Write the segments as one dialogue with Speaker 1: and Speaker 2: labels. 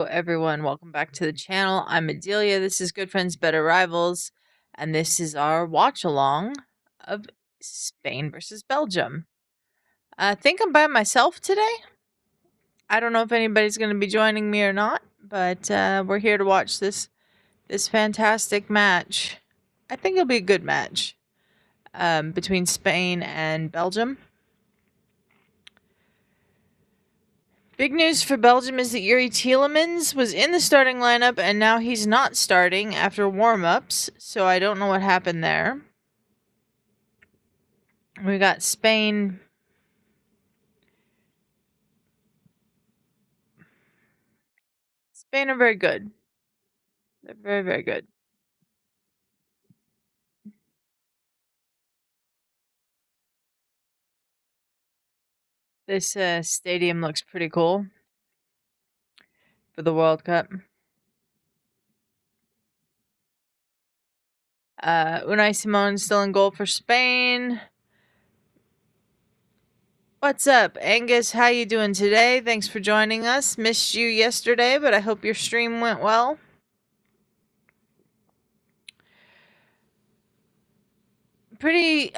Speaker 1: Hello everyone, welcome back to the channel. I'm Adelia. This is Good Friends, Better Rivals, and this is our watch-along of Spain versus Belgium. I think I'm by myself today. I don't know if anybody's going to be joining me or not, but we're here to watch this fantastic match. I think it'll be a good match between Spain and Belgium. Big news for Belgium is that Youri Tielemans was in the starting lineup and now he's not starting after warm-ups, so I don't know what happened there. We got Spain. Spain are very good. They're very, very good. This stadium looks pretty cool for the World Cup. Unai Simon still in goal for Spain. What's up, Angus? How you doing today? Thanks for joining us. Missed you yesterday, but I hope your stream went well. Pretty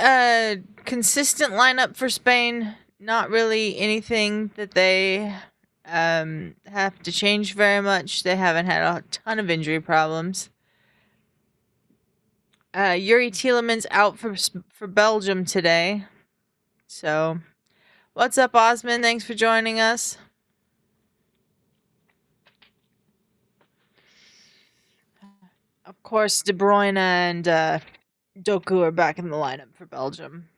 Speaker 1: consistent lineup for Spain. Not really anything that they have to change very much. They haven't had a ton of injury problems. Youri Tielemans out for Belgium today. So, what's up, Osman? Thanks for joining us. Of course, De Bruyne and Doku are back in the lineup for Belgium.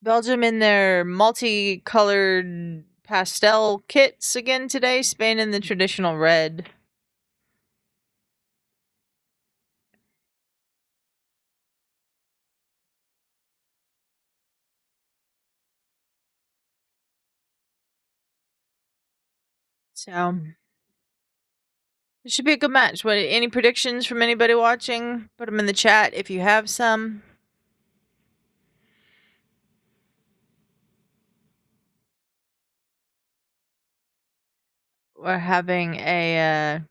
Speaker 1: Belgium in their multicolored pastel kits again today. Spain in the traditional red. So, it should be a good match. What? Any predictions from anybody watching? Put them in the chat if you have some. We're having a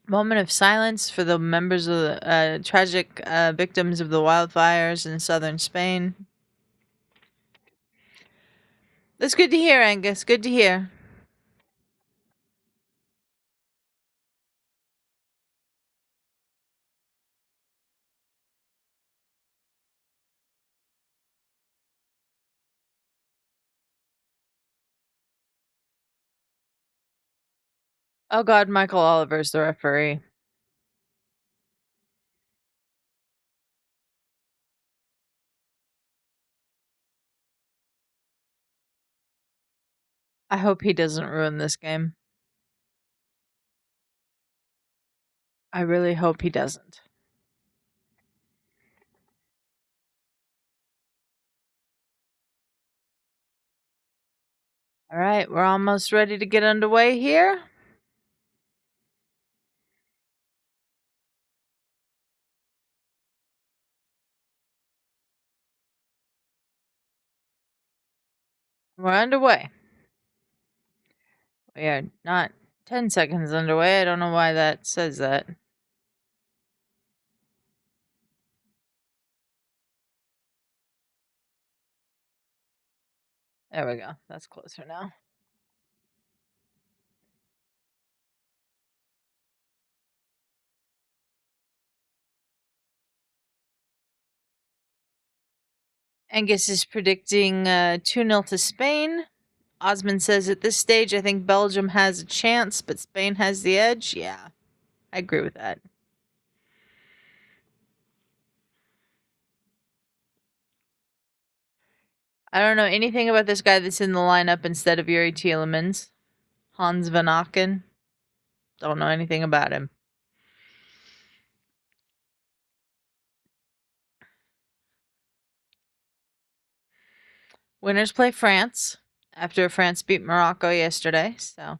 Speaker 1: moment of silence for the members of the tragic victims of the wildfires in southern Spain. That's good to hear, Angus. Good to hear. Oh God, Michael Oliver's the referee. I hope he doesn't ruin this game. I really hope he doesn't. All right, we're almost ready to get underway here. We're underway. We are not 10 seconds underway. I don't know why that says that. There we go. That's closer now. Angus is predicting 2-0 to Spain. Osman says at this stage, I think Belgium has a chance, but Spain has the edge. Yeah, I agree with that. I don't know anything about this guy that's in the lineup instead of Youri Tielemans. Hans van Aken. Don't know anything about him. Winners play France after France beat Morocco yesterday, so.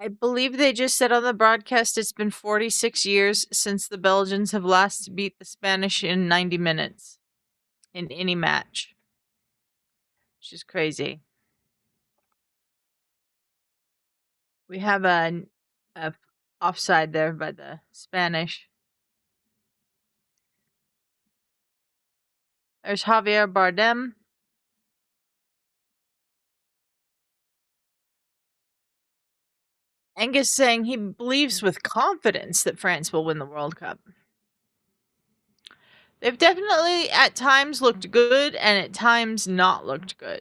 Speaker 1: I believe they just said on the broadcast it's been 46 years since the Belgians have last beat the Spanish in 90 minutes in any match, which is crazy. We have a offside there by the Spanish. There's Javier Bardem. Angus saying he believes with confidence that France will win the World Cup. They've definitely at times looked good and at times not looked good.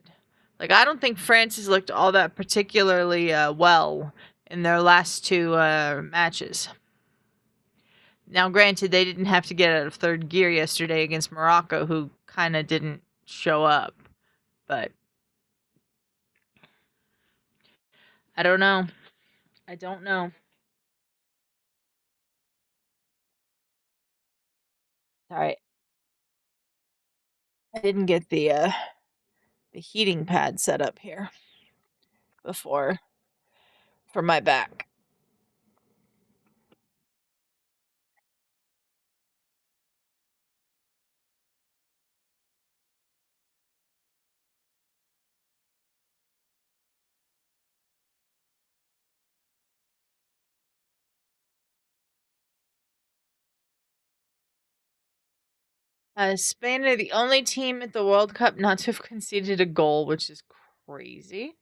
Speaker 1: Like, I don't think France has looked all that particularly well in their last two matches. Now, granted, they didn't have to get out of third gear yesterday against Morocco, who kind of didn't show up. But I don't know. I don't know. Sorry. I didn't get the heating pad set up here before for my back. Spain are the only team at the World Cup not to have conceded a goal, which is crazy.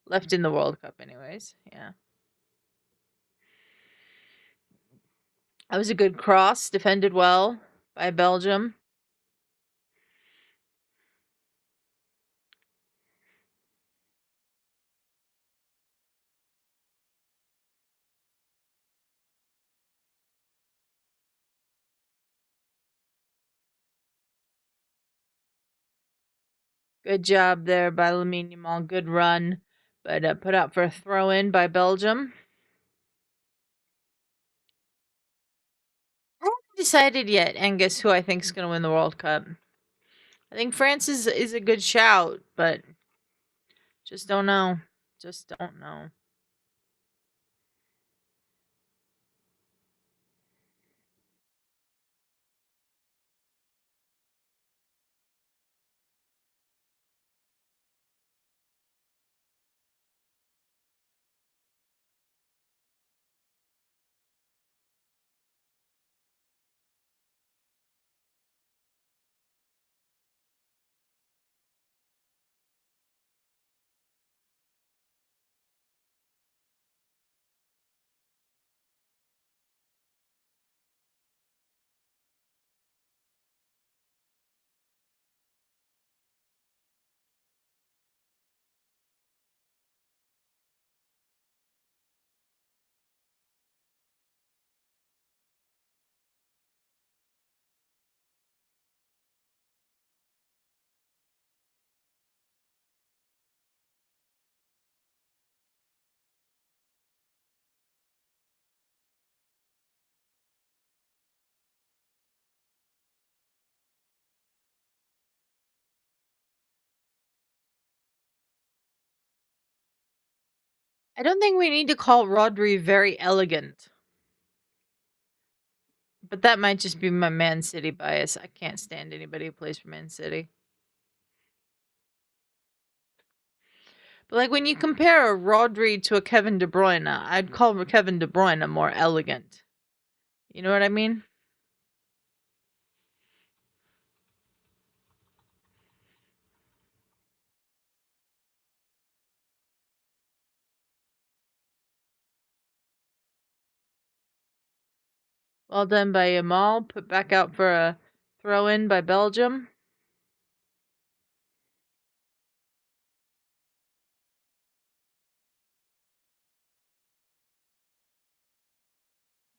Speaker 1: Left in the World Cup, anyways. Yeah. That was a good cross, defended well by Belgium. Good job there by Lamine Yamal. Good run, but put out for a throw in by Belgium. I haven't decided yet, Angus, who I think is going to win the World Cup. I think France is a good shout, but just don't know. Just don't know. I don't think we need to call Rodri very elegant. But that might just be my Man City bias. I can't stand anybody who plays for Man City. But like when you compare a Rodri to a Kevin De Bruyne, I'd call Kevin De Bruyne more elegant. You know what I mean? Well done by Yamal. Put back out for a throw in by Belgium.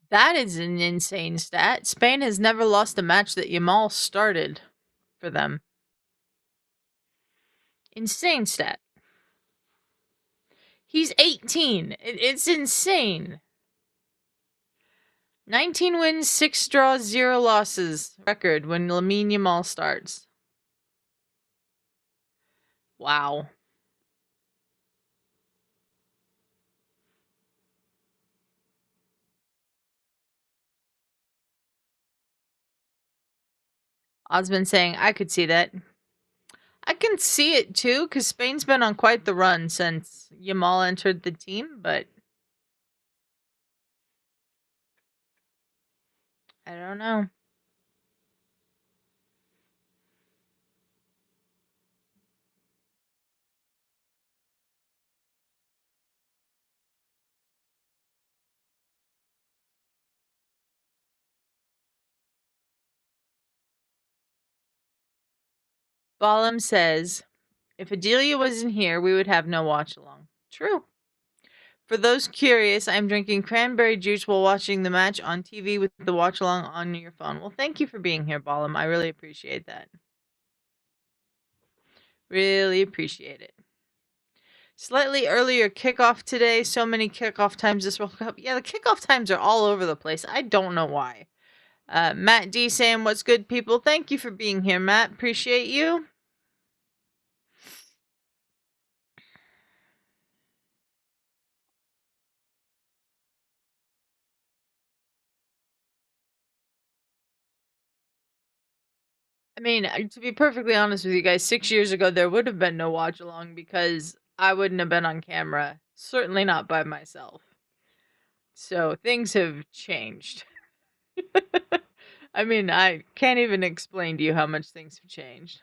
Speaker 1: That is an insane stat. Spain has never lost a match that Yamal started for them. Insane stat. He's 18. It's insane. 19 wins, 6 draws, 0 losses record when Lamine Yamal starts. Wow. Osmond saying, I could see that. I can see it too, because Spain's been on quite the run since Yamal entered the team, but I don't know. Balam says, if Adelia wasn't here, we would have no watch along. True. For those curious, I'm drinking cranberry juice while watching the match on TV with the watch along on your phone. Well, thank you for being here, Balam. I really appreciate that. Really appreciate it. Slightly earlier kickoff today. So many kickoff times this World Cup. Yeah, the kickoff times are all over the place. I don't know why. Matt D saying, what's good, people? Thank you for being here, Matt. Appreciate you. I mean, to be perfectly honest with you guys, 6 years ago, there would have been no watch along because I wouldn't have been on camera. Certainly not by myself. So things have changed. I mean, I can't even explain to you how much things have changed.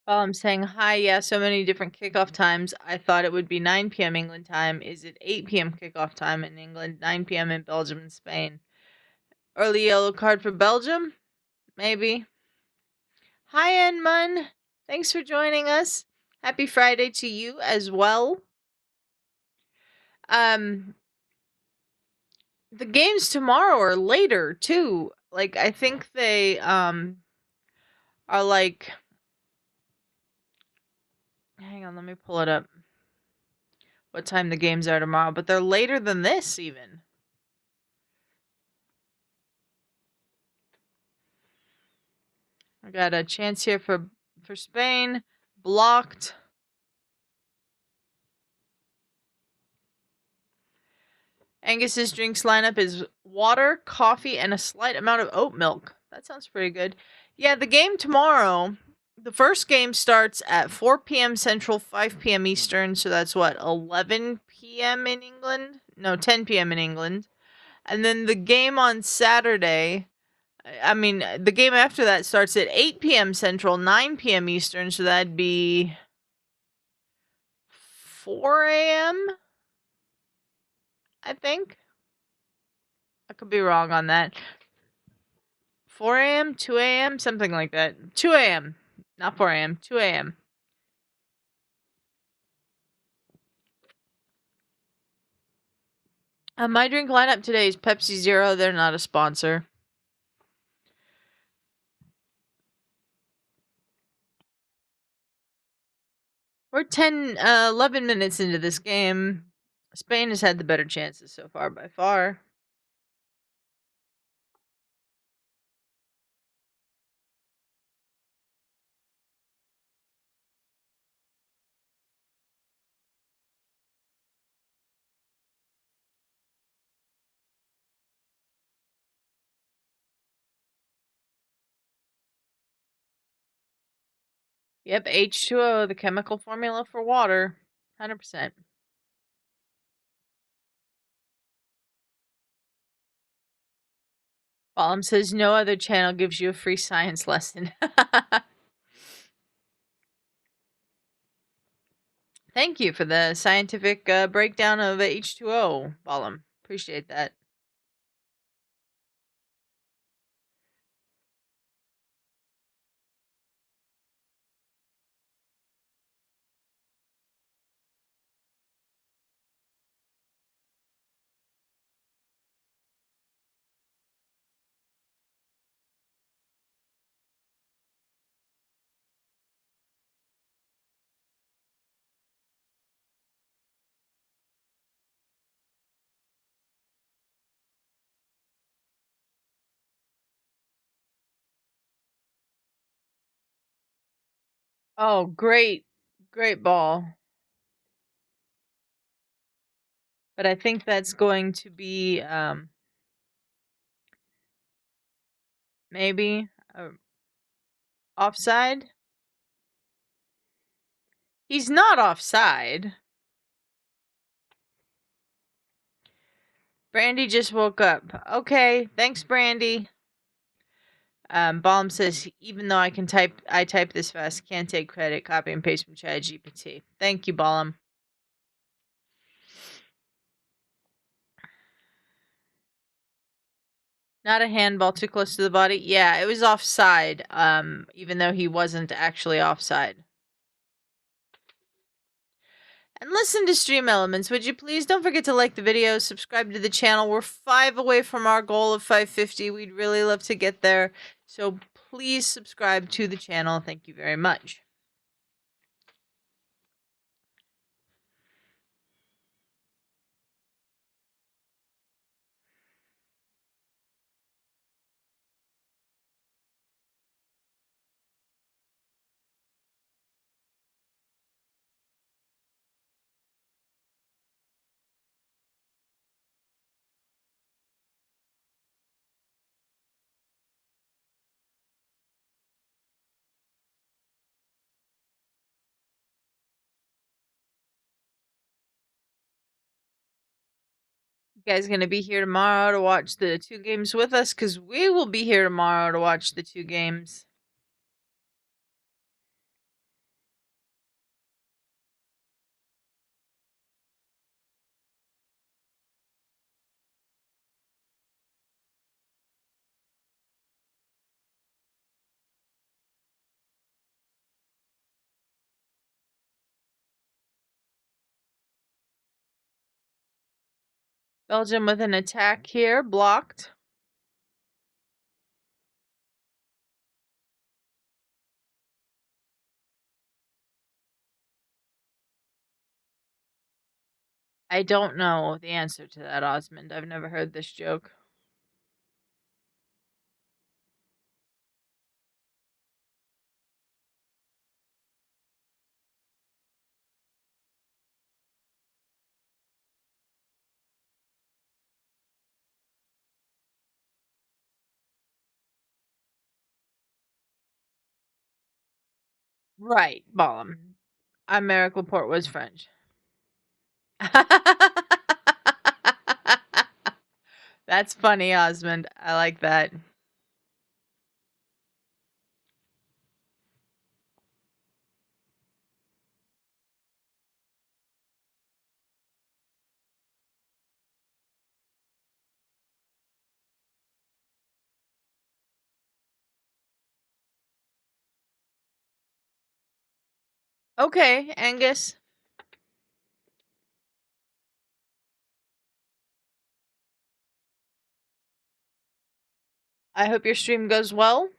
Speaker 1: While I'm saying hi, yeah, so many different kickoff times. I thought it would be 9 p.m. England time. Is it 8 p.m. kickoff time in England, 9 p.m. in Belgium and Spain? Early yellow card for Belgium? Maybe. Hi, Enmun. Thanks for joining us. Happy Friday to you as well. The games tomorrow are later too. Like I think they are like, hang on, let me pull it up. What time the games are tomorrow, but they're later than this even. I got a chance here for Spain. Blocked. Angus's drinks lineup is water, coffee, and a slight amount of oat milk. That sounds pretty good. Yeah, the game tomorrow, the first game starts at 4 p.m. Central, 5 p.m. Eastern. So that's what, 11 p.m. in England? No, 10 p.m. in England. And then the game on Saturday, I mean, the game after that starts at 8 p.m. Central, 9 p.m. Eastern. So that'd be 4 a.m., I think. I could be wrong on that. 4 a.m., 2 a.m., something like that. 2 a.m., not 4 a.m., 2 a.m. My drink lineup today is Pepsi Zero. They're not a sponsor. We're 11 minutes into this game. Spain has had the better chances so far by far. Yep, H2O, the chemical formula for water. 100%. Balam says no other channel gives you a free science lesson. Thank you for the scientific breakdown of H2O, Balam. Appreciate that. Oh, great ball. But I think that's going to be maybe offside. He's not offside. Brandy just woke up. Okay, thanks, Brandy. Balm says, even though I type this fast, can't take credit. Copy and paste from ChatGPT. Thank you, Balm. Not a handball, too close to the body. Yeah, it was offside. Even though he wasn't actually offside. And listen to Stream Elements, would you please? Don't forget to like the video, subscribe to the channel. We're 5 away from our goal of 550. We'd really love to get there. So please subscribe to the channel. Thank you very much. You guys going to be here tomorrow to watch the 2 games with us? Because we will be here tomorrow to watch the 2 games. Belgium with an attack here, blocked. I don't know the answer to that, Osmond. I've never heard this joke. Right, Ballum. Aymeric Laporte was French. That's funny, Osmond. I like that. Okay, Angus. I hope your stream goes well.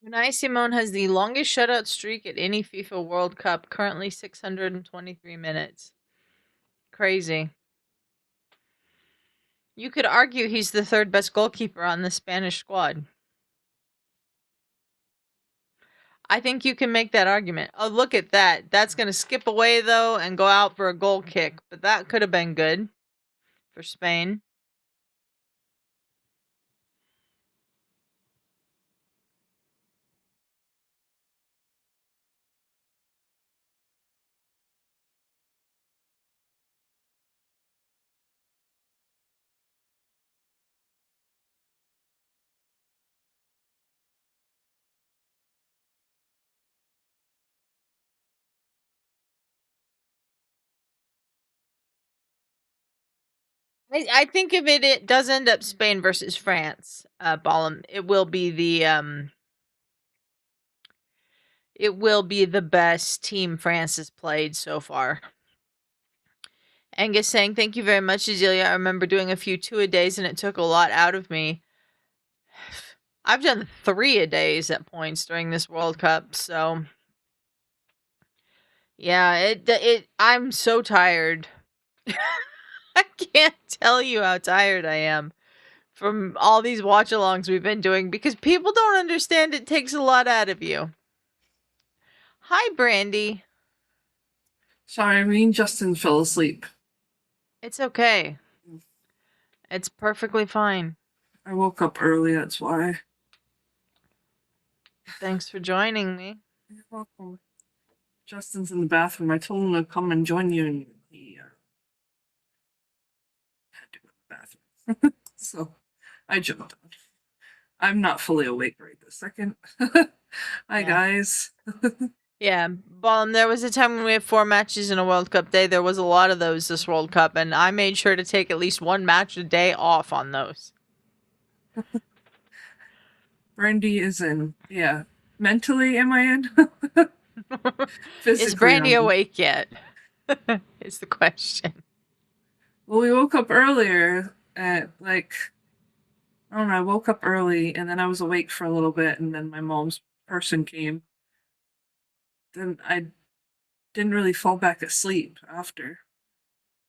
Speaker 1: Unai Simon has the longest shutout streak at any FIFA World Cup, currently 623 minutes. Crazy. You could argue he's the 3rd best goalkeeper on the Spanish squad. I think you can make that argument. Oh, look at that. That's going to skip away, though, and go out for a goal kick. But that could have been good for Spain. I think if it does end up Spain versus France, Ballum, it will be the it will be the best team France has played so far. Angus saying, thank you very much, Azealia. I remember doing a few 2-a-days and it took a lot out of me. I've done 3-a-days at points during this World Cup, so yeah, I'm so tired. I can't tell you how tired I am from all these watch-alongs we've been doing because people don't understand it takes a lot out of you. Hi, Brandy.
Speaker 2: Sorry, me and Justin fell asleep.
Speaker 1: It's okay. It's perfectly fine.
Speaker 2: I woke up early, that's why.
Speaker 1: Thanks for joining me.
Speaker 2: You're welcome. Justin's in the bathroom. I told him to come and join you, and he had to go to the bathroom. So I jumped on. I'm not fully awake right this second. Hi, guys.
Speaker 1: Yeah, Ballum, there was a time when we had 4 matches in a World Cup day. There was a lot of those this World Cup, and I made sure to take at least 1 match a day off on those.
Speaker 2: Brandy is in. Yeah. Mentally, am I in?
Speaker 1: Is Brandy awake yet? Is the question.
Speaker 2: Well, we woke up earlier at I don't know, I woke up early and then I was awake for a little bit and then my mom's person came. Then I didn't really fall back asleep after.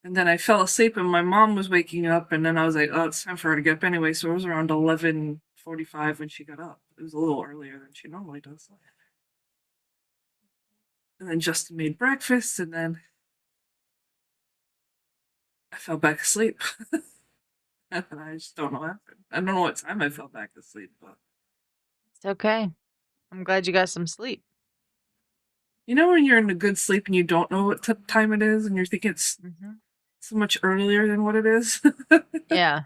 Speaker 2: And then I fell asleep and my mom was waking up and then I was like, oh, it's time for her to get up anyway. So it was around 11:45 when she got up. It was a little earlier than she normally does. And then Justin made breakfast and then I fell back asleep. And I just don't know what happened. I don't know what time I fell back asleep, but
Speaker 1: It's okay. I'm glad you got some sleep.
Speaker 2: you know when you're in a good sleep and you don't know what time it is and you're thinking it's so much earlier than what it is?
Speaker 1: Yeah.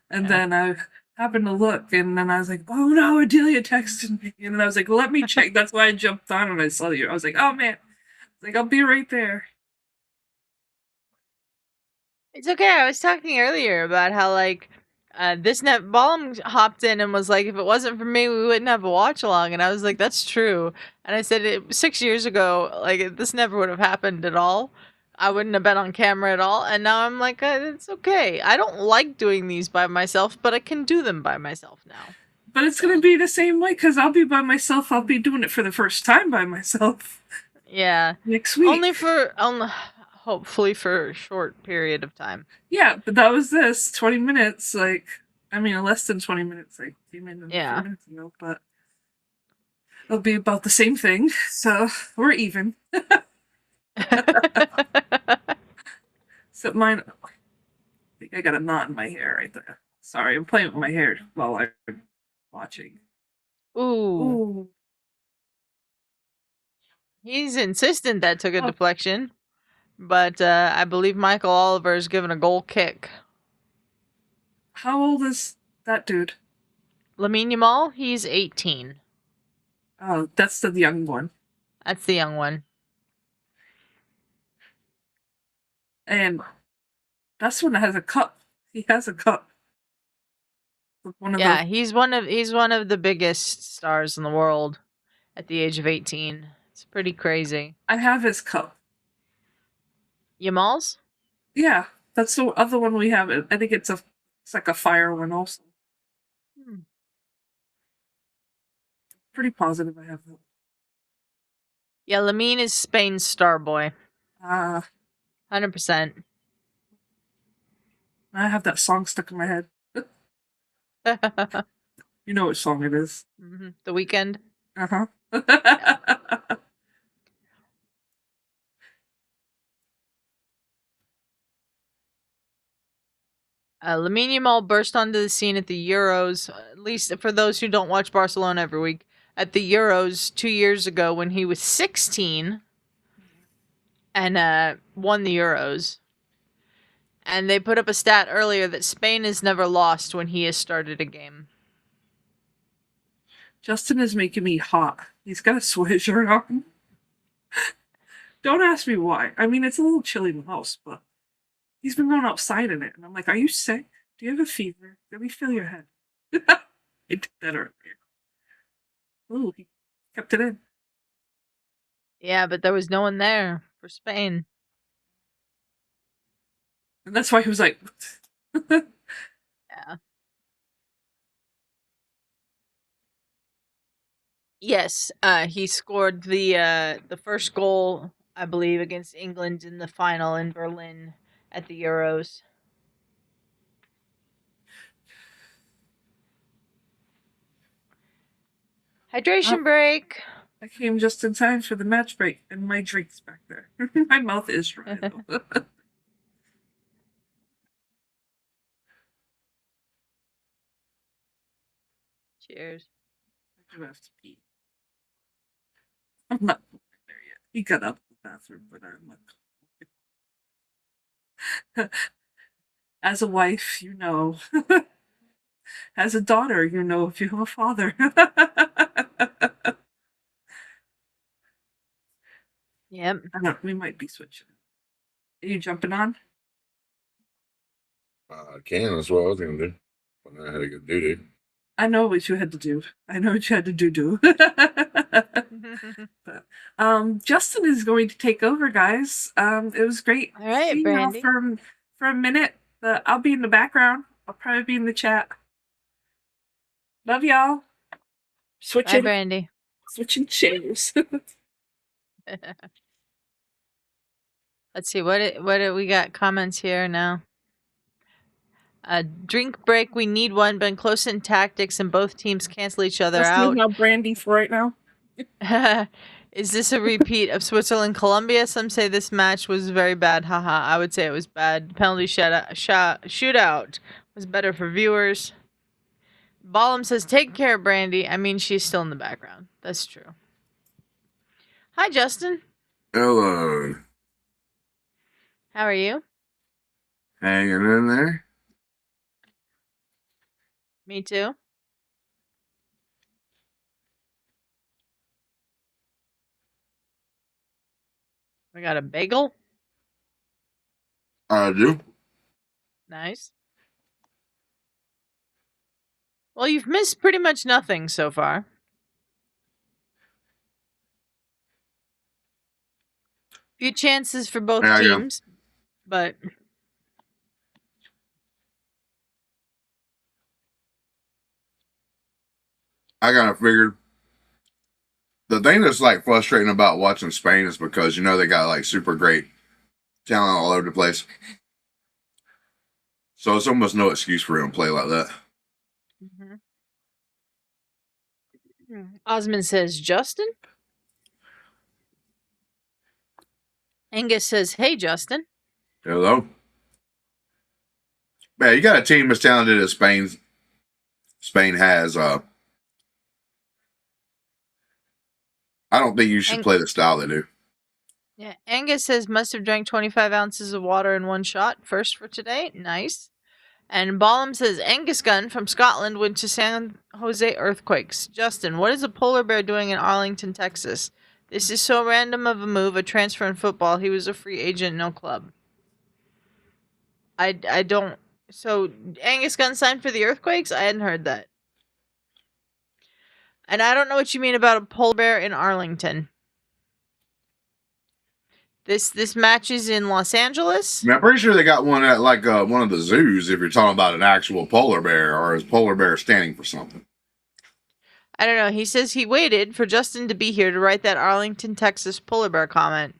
Speaker 2: And then I happened to look and then I was like, oh no, Adelia texted me. And then I was like, well, let me check. That's why I jumped on and I saw you. I was like, oh man. Like, I'll be right there.
Speaker 1: It's okay. I was talking earlier about how this net Ballum hopped in and was like, if it wasn't for me, we wouldn't have a watch along. And I was like, that's true. And I said 6 years ago, like this never would have happened at all. I wouldn't have been on camera at all. And now I'm like, it's okay. I don't like doing these by myself, but I can do them by myself now.
Speaker 2: But it's going to be the same way because I'll be by myself. I'll be doing it for the first time by myself.
Speaker 1: Yeah.
Speaker 2: Next week.
Speaker 1: Hopefully for a short period of time.
Speaker 2: Yeah, but that was this 20 minutes. Less than 20 minutes. Like, came in a few minutes ago, but it'll be about the same thing. So we're even. Except mine, I think I got a knot in my hair right there. Sorry, I'm playing with my hair while I'm watching.
Speaker 1: Ooh. He's insistent that took a deflection. But I believe Michael Oliver is given a goal kick.
Speaker 2: How old is that dude?
Speaker 1: Lamine Yamal, he's 18.
Speaker 2: Oh, that's the young one.
Speaker 1: That's the young one.
Speaker 2: And that's one that has a cup. He has a cup.
Speaker 1: He's one of the biggest stars in the world at the age of 18. It's pretty crazy.
Speaker 2: I have his cup.
Speaker 1: Yamal's?
Speaker 2: Yeah, that's the other one we have. I think it's like a fire one also. Pretty positive I have that.
Speaker 1: Yeah, Lamine is Spain's star boy. 100%.
Speaker 2: I have that song stuck in my head. You know what song it is.
Speaker 1: The Weekend?
Speaker 2: Uh-huh.
Speaker 1: Lamine Yamal burst onto the scene at the Euros, at least for those who don't watch Barcelona every week, at the Euros 2 years ago when he was 16 and won the Euros. And they put up a stat earlier that Spain has never lost when he has started a game.
Speaker 2: Justin is making me hot. He's got a sweatshirt on. Don't ask me why. I mean, it's a little chilly in the house, but he's been going outside in it. And I'm like, are you sick? Do you have a fever? Let me feel your head. I did that earlier. Ooh, he kept it in.
Speaker 1: Yeah, but there was no one there for Spain.
Speaker 2: And that's why he was like,
Speaker 1: Yeah. Yes, he scored the first goal, I believe, against England in the final in Berlin at the Euros.
Speaker 2: oh,
Speaker 1: Hydration break.
Speaker 2: I came just in time for the match break, and my drink's back there. My mouth is dry, though.
Speaker 1: Cheers.
Speaker 2: I do have to pee. I'm not there yet. He got out of the bathroom, but I'm like, as a wife, you know. As a daughter, you know if you have a father.
Speaker 1: Yep.
Speaker 2: I don't. We might be switching. Are you jumping on?
Speaker 3: I can. That's what I was going to do. But I had to go do it.
Speaker 2: I know what you had to do. I know what you had to do. But, Justin is going to take over, guys. It was great
Speaker 1: All right,
Speaker 2: seeing y'all
Speaker 1: Brandy.
Speaker 2: for a minute. But I'll be in the background. I'll probably be in the chat. Love y'all.
Speaker 1: Bye,
Speaker 2: Switching
Speaker 1: Brandy.
Speaker 2: chairs.
Speaker 1: Let's see what do we got comments here now. Drink break. We need one. Been close in tactics, and both teams cancel each other
Speaker 2: Justin,
Speaker 1: out.
Speaker 2: how brandy for right now?
Speaker 1: Is this a repeat of Switzerland Colombia? Some say this match was very bad. Haha. I would say it was bad. The penalty shootout was better for viewers. Ballum says, "Take care, Brandy." I mean, she's still in the background. That's true. Hi, Justin.
Speaker 3: Hello.
Speaker 1: How are you?
Speaker 3: Hanging in there.
Speaker 1: Me too. We got a bagel.
Speaker 3: I do.
Speaker 1: Nice. Well, you've missed pretty much nothing so far. Few chances for both
Speaker 3: Yeah, I go.
Speaker 1: teams, but
Speaker 3: I kind of figured the thing that's like frustrating about watching Spain is because they got like super great talent all over the place. So it's almost no excuse for him to play like that.
Speaker 1: Osmond says, Justin. Angus says, hey, Justin.
Speaker 3: Hello. Man, you got a team as talented as Spain has. I don't think you should play the style they do.
Speaker 1: Yeah, Angus says, must have drank 25 ounces of water in one shot. First for today. Nice. And Ballum says, Angus Gunn from Scotland went to San Jose Earthquakes. Justin, what is a polar bear doing in Arlington, Texas? This is so random of a move, a transfer in football. He was a free agent, no club. I don't. So, Angus Gunn signed for the Earthquakes? I hadn't heard that. And I don't know what you mean about a polar bear in Arlington. This match is in Los Angeles?
Speaker 3: I mean, I'm pretty sure they got one at like one of the zoos if you're talking about an actual polar bear, or is polar bear standing for something?
Speaker 1: I don't know. He says he waited for Justin to be here to write that Arlington, Texas polar bear comment.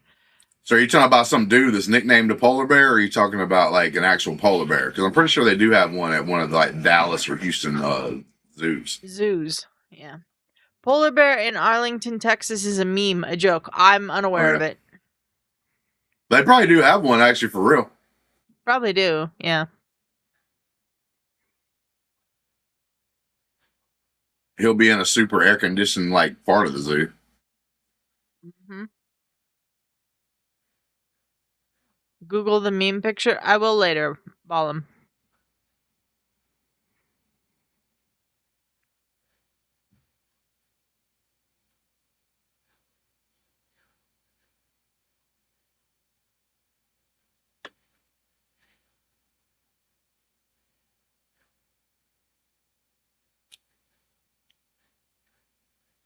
Speaker 3: So are you talking about some dude that's nicknamed a polar bear, or are you talking about like an actual polar bear? Because I'm pretty sure they do have one at one of the, like Dallas or Houston zoos.
Speaker 1: Zoos. Yeah. Polar bear in Arlington, Texas is a meme, a joke. I'm
Speaker 3: Oh
Speaker 1: unaware
Speaker 3: yeah,
Speaker 1: of it.
Speaker 3: they probably do have one actually for real.
Speaker 1: Probably do. Yeah.
Speaker 3: He'll be in a super air conditioned like part of the zoo.
Speaker 1: Mm-hmm. Google the meme picture. I will later, Ballum.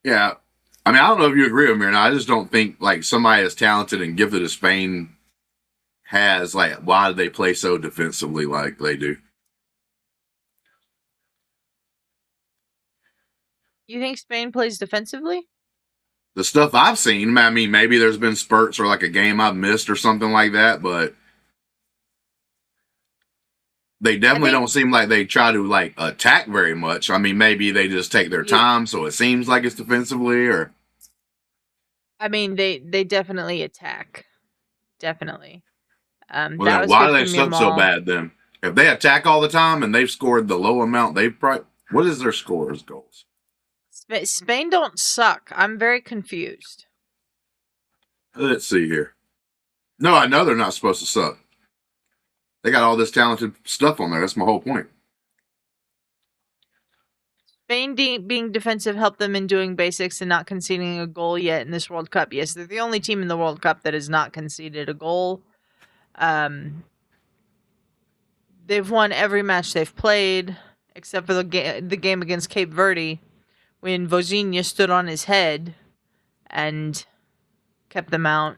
Speaker 3: Yeah, I mean, I don't know if you agree with me or not. I just don't think like somebody as talented and gifted as Spain has like why do they play so defensively like they do?
Speaker 1: You think Spain plays defensively?
Speaker 3: The stuff I've seen, I mean, maybe there's been spurts or like a game I've missed or something like that, but they
Speaker 1: I
Speaker 3: definitely don't
Speaker 1: think,
Speaker 3: seem like they try to like attack very much. I mean, maybe they just take their
Speaker 1: yeah,
Speaker 3: time, so it seems like it's defensively. Or
Speaker 1: I mean, they definitely attack. Definitely.
Speaker 3: well,
Speaker 1: That
Speaker 3: then
Speaker 1: was
Speaker 3: why
Speaker 1: good
Speaker 3: do they
Speaker 1: from
Speaker 3: suck so
Speaker 1: Yamal.
Speaker 3: bad? Then if they attack all the time and they've scored the low amount, they've probably what is their score as goals?
Speaker 1: Spain don't suck. I'm very confused.
Speaker 3: Let's see here. No, I know they're not supposed to suck. They got all this talented stuff on there. That's my whole point.
Speaker 1: Spain being defensive helped them in doing basics and not conceding a goal yet in this World Cup. Yes, they're the only team in the World Cup that has not conceded a goal. They've won every match they've played, except for the game against Cape Verde, when Vozinha stood on his head and kept them out.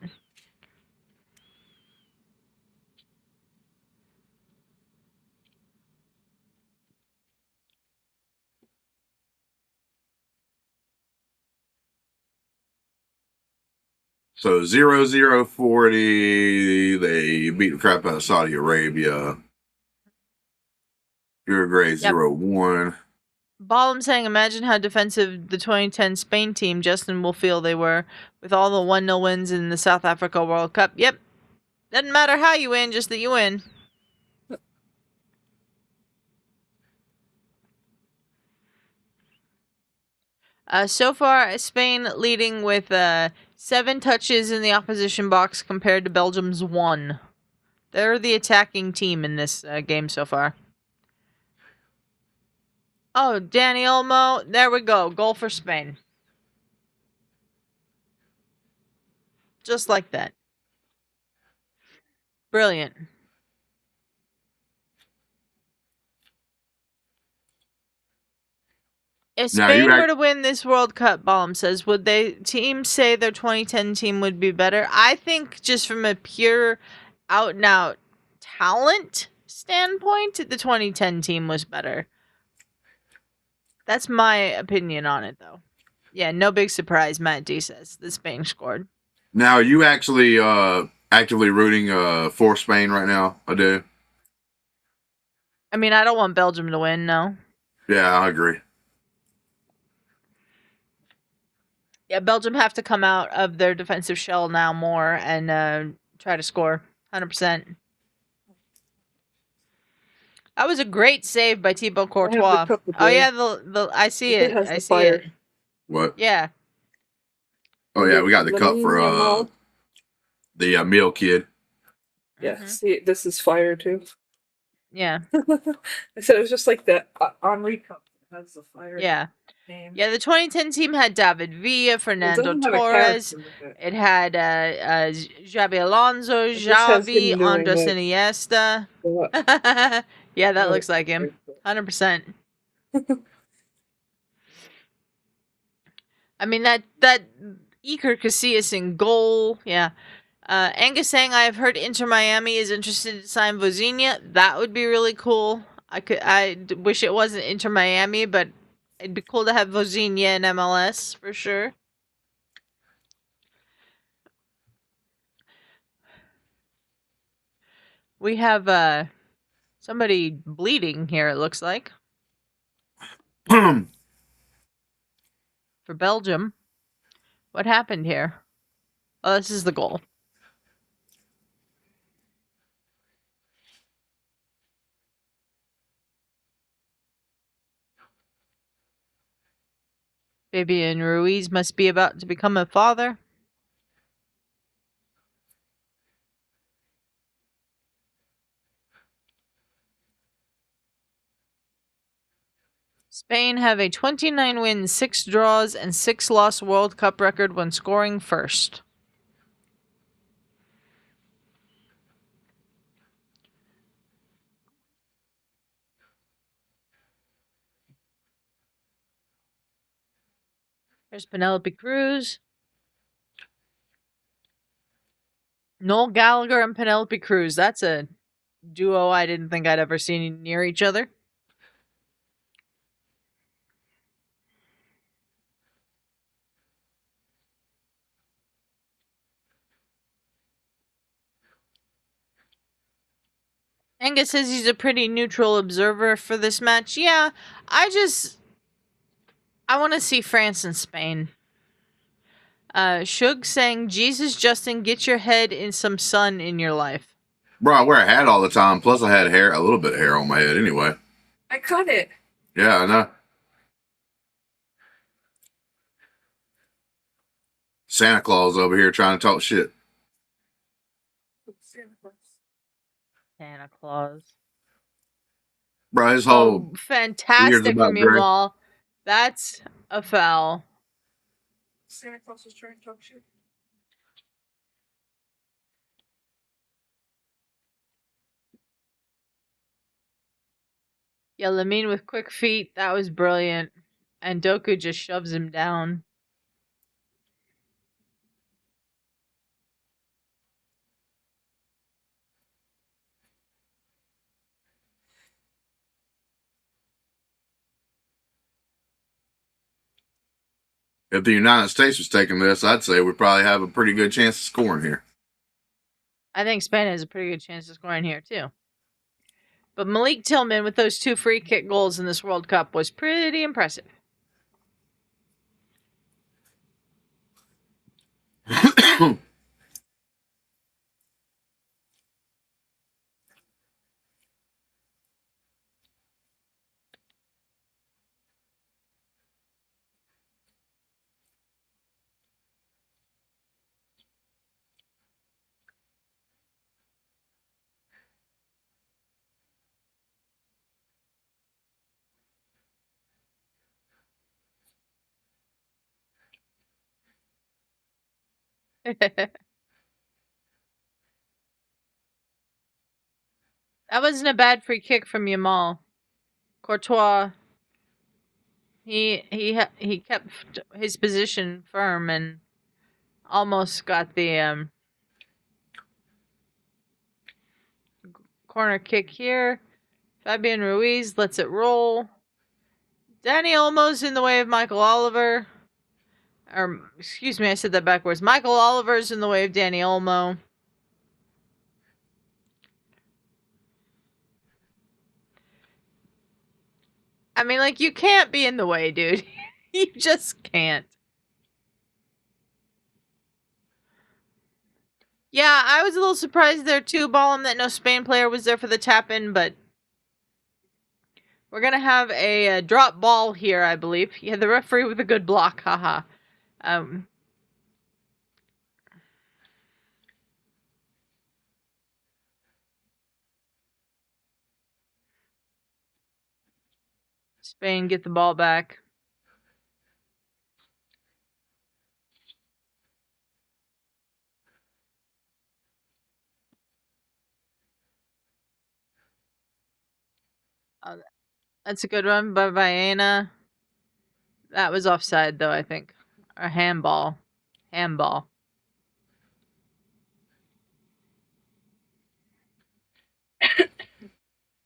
Speaker 3: So 0-0-40. They beat the crap out of Saudi Arabia. Uruguay
Speaker 1: Yep.
Speaker 3: 0-1.
Speaker 1: Ballum saying, imagine how defensive the 2010 Spain team Justin will feel they were with all the 1-0 wins in the South Africa World Cup. Yep. Doesn't matter how you win, just that you win. So far, Spain leading with 7 touches in the opposition box compared to Belgium's 1. They're the attacking team in this game so far. Oh, Danny Olmo. There we go. Goal for Spain. Just like that. Brilliant. If
Speaker 3: Now you
Speaker 1: Spain were
Speaker 3: act.
Speaker 1: to win this World Cup, Baum says, would they teams say their 2010 team would be better? I think just from a pure out and out talent standpoint, the 2010 team was better. That's my opinion on it, though. Yeah, no big surprise, Matt D says. The Spain scored.
Speaker 3: Now you actually actively rooting for Spain right now. I do.
Speaker 1: I mean, I don't want Belgium to win, no.
Speaker 3: Yeah, I agree.
Speaker 1: Yeah, Belgium have to come out of their defensive shell now more and try to score 100%. That was a great save by Thibaut
Speaker 2: I have the
Speaker 1: Courtois.
Speaker 2: cup of
Speaker 1: Oh
Speaker 2: joy.
Speaker 1: yeah, the I see
Speaker 2: It
Speaker 1: it.
Speaker 2: has
Speaker 1: I
Speaker 2: the
Speaker 1: see
Speaker 2: fire.
Speaker 1: it.
Speaker 3: What?
Speaker 1: Yeah.
Speaker 3: Oh yeah, we got the cup for
Speaker 2: Lamine Yamal.
Speaker 3: the meal kid.
Speaker 2: Yeah,
Speaker 1: Mhm.
Speaker 2: see, this is fire too.
Speaker 1: Yeah.
Speaker 2: I said it was just like the Henri cup. It has the fire
Speaker 1: Yeah.
Speaker 2: name.
Speaker 1: Yeah, the 2010 team had David Villa,
Speaker 2: It
Speaker 1: Fernando
Speaker 2: doesn't have a
Speaker 1: Torres.
Speaker 2: character with it.
Speaker 1: It had Xabi Alonso,
Speaker 2: It just has
Speaker 1: Xavi,
Speaker 2: him doing
Speaker 1: Andres
Speaker 2: it.
Speaker 1: Iniesta.
Speaker 2: What?
Speaker 1: Yeah, that
Speaker 2: Oh,
Speaker 1: looks like him. 100%. I mean that Iker Casillas in goal. Yeah. Angus saying I have heard Inter Miami is interested to sign Vozinha. That would be really cool. Wish it wasn't Inter Miami, but it'd be cool to have Vozinha in MLS for sure. We have somebody bleeding here, it looks like. For Belgium. What happened here? Oh, this is the goal. Fabian Ruiz must be about to become a father. Spain have a 29 wins, 6 draws, and 6 loss World Cup record when scoring first. There's Penelope Cruz. Noel Gallagher and Penelope Cruz. That's a duo I didn't think I'd ever seen near each other. Angus says he's a pretty neutral observer for this match. Yeah, I want to see France and Spain. Shug saying, Jesus, Justin, get your head in some sun in your life.
Speaker 3: Bro, I wear a hat all the time. Plus, I had hair, a little bit of hair on my head anyway.
Speaker 2: I cut it.
Speaker 3: Yeah, I know. Santa Claus over here trying to talk shit.
Speaker 1: Santa Claus.
Speaker 3: Bro, his whole
Speaker 1: fantastic
Speaker 3: about
Speaker 1: from
Speaker 3: Greg.
Speaker 1: Yamal. That's a foul.
Speaker 2: Santa Claus was trying to talk shit.
Speaker 1: Yeah, Lamine with quick feet. That was brilliant. And Doku just shoves him down.
Speaker 3: If the United States was taking this, I'd say we probably have a pretty good chance of scoring here.
Speaker 1: I think Spain has a pretty good chance of scoring here, too. But Malik Tillman with those 2 free kick goals in this World Cup was pretty impressive. That wasn't a bad free kick from Yamal. Courtois, he kept his position firm and almost got the corner kick here. Fabian Ruiz lets it roll. Danny Olmo's in the way of Michael Oliver. Or, excuse me, I said that backwards. Michael Oliver's in the way of Danny Olmo. I mean, like, you can't be in the way, dude. You just can't. Yeah, I was a little surprised there, too, Ballum, that no Spain player was there for the tap-in, but we're going to have a drop ball here, I believe. Yeah, the referee with a good block, haha. Spain get the ball back. That's a good run by Viana. That was offside, though, I think. Or handball. Handball.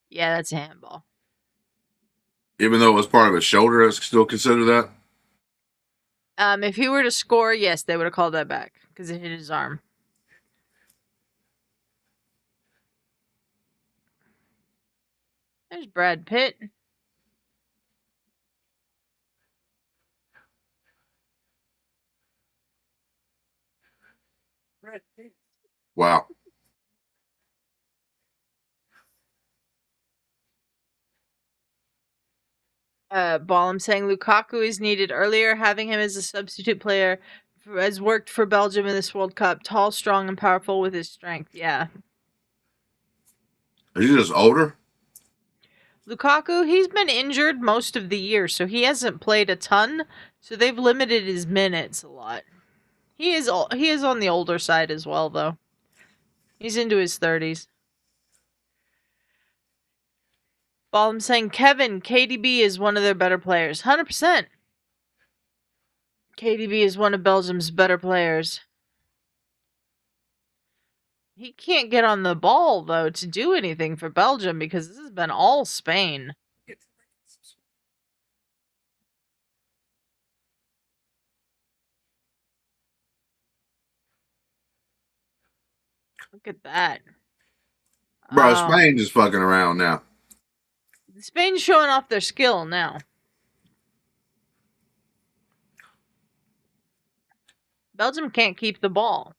Speaker 1: Yeah, that's a handball.
Speaker 3: Even though it was part of his shoulder, I still consider that.
Speaker 1: If he were to score, yes, they would have called that back because it hit his arm. There's Brad Pitt.
Speaker 3: Wow.
Speaker 1: Ballum saying Lukaku is needed earlier. Having him as a substitute player has worked for Belgium in this World Cup. Tall, strong, and powerful with his strength. Yeah.
Speaker 3: Is he just older?
Speaker 1: Lukaku, he's been injured most of the year, so he hasn't played a ton. So they've limited his minutes a lot. He is on the older side as well, though. He's into his 30s. Ballum saying Kevin, KDB is one of their better players. 100%. KDB is one of Belgium's better players. He can't get on the ball, though, to do anything for Belgium because this has been all Spain. Look at that.
Speaker 3: Bro, Spain just fucking around now.
Speaker 1: Spain's showing off their skill now. Belgium can't keep the ball.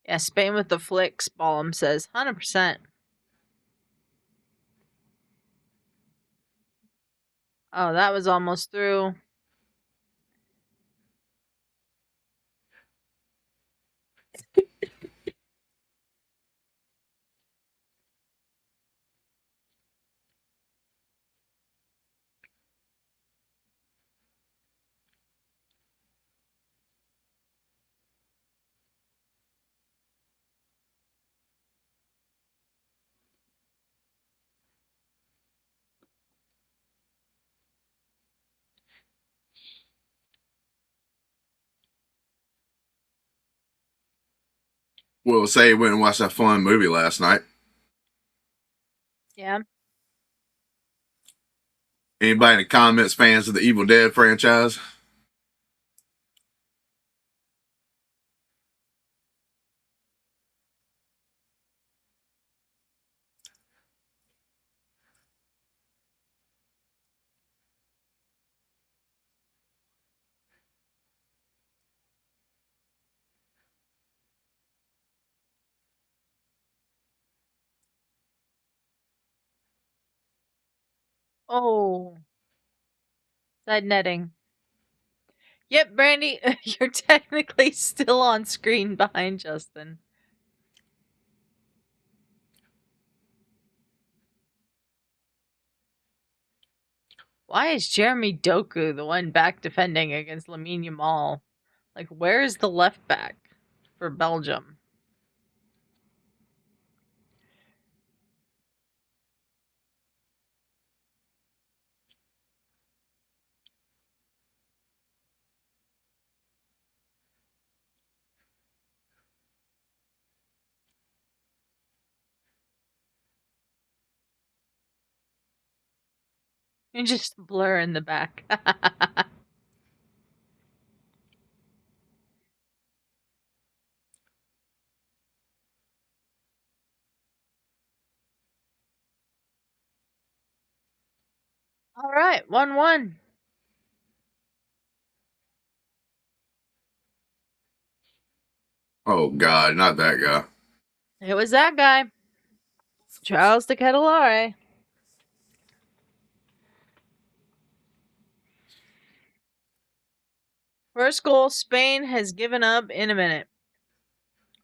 Speaker 1: Yeah, Spain with the flicks, Ballum says. 100%. Oh, that was almost through.
Speaker 3: We'll say he went and watched that fun movie last night.
Speaker 1: Yeah.
Speaker 3: Anybody in the comments fans of the Evil Dead franchise?
Speaker 1: Oh. Side netting. Yep, Brandy, you're technically still on screen behind Justin. Why is Jeremy Doku the one back defending against Lamine Yamal? Like, where is the left back for Belgium? You just blur in the back. All right, 1-1.
Speaker 3: Oh, God, not that guy.
Speaker 1: It was that guy. Charles de Ketelaere. First goal Spain has given up in a minute.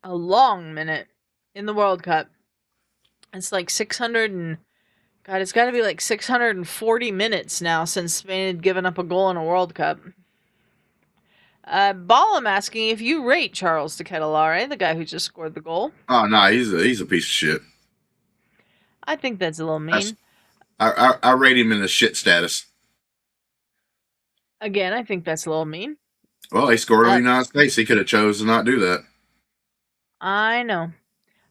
Speaker 1: A long minute in the World Cup. It's like 600 and... God, it's got to be like 640 minutes now since Spain had given up a goal in a World Cup. Ballum asking if you rate Charles de Ketelaere, the guy who just scored the goal.
Speaker 3: Oh, no, he's a piece of shit.
Speaker 1: I think that's a little mean.
Speaker 3: I rate him in the shit status.
Speaker 1: Again, I think that's a little mean.
Speaker 3: Well, he scored in the United States. He could have chose to not do that.
Speaker 1: I know.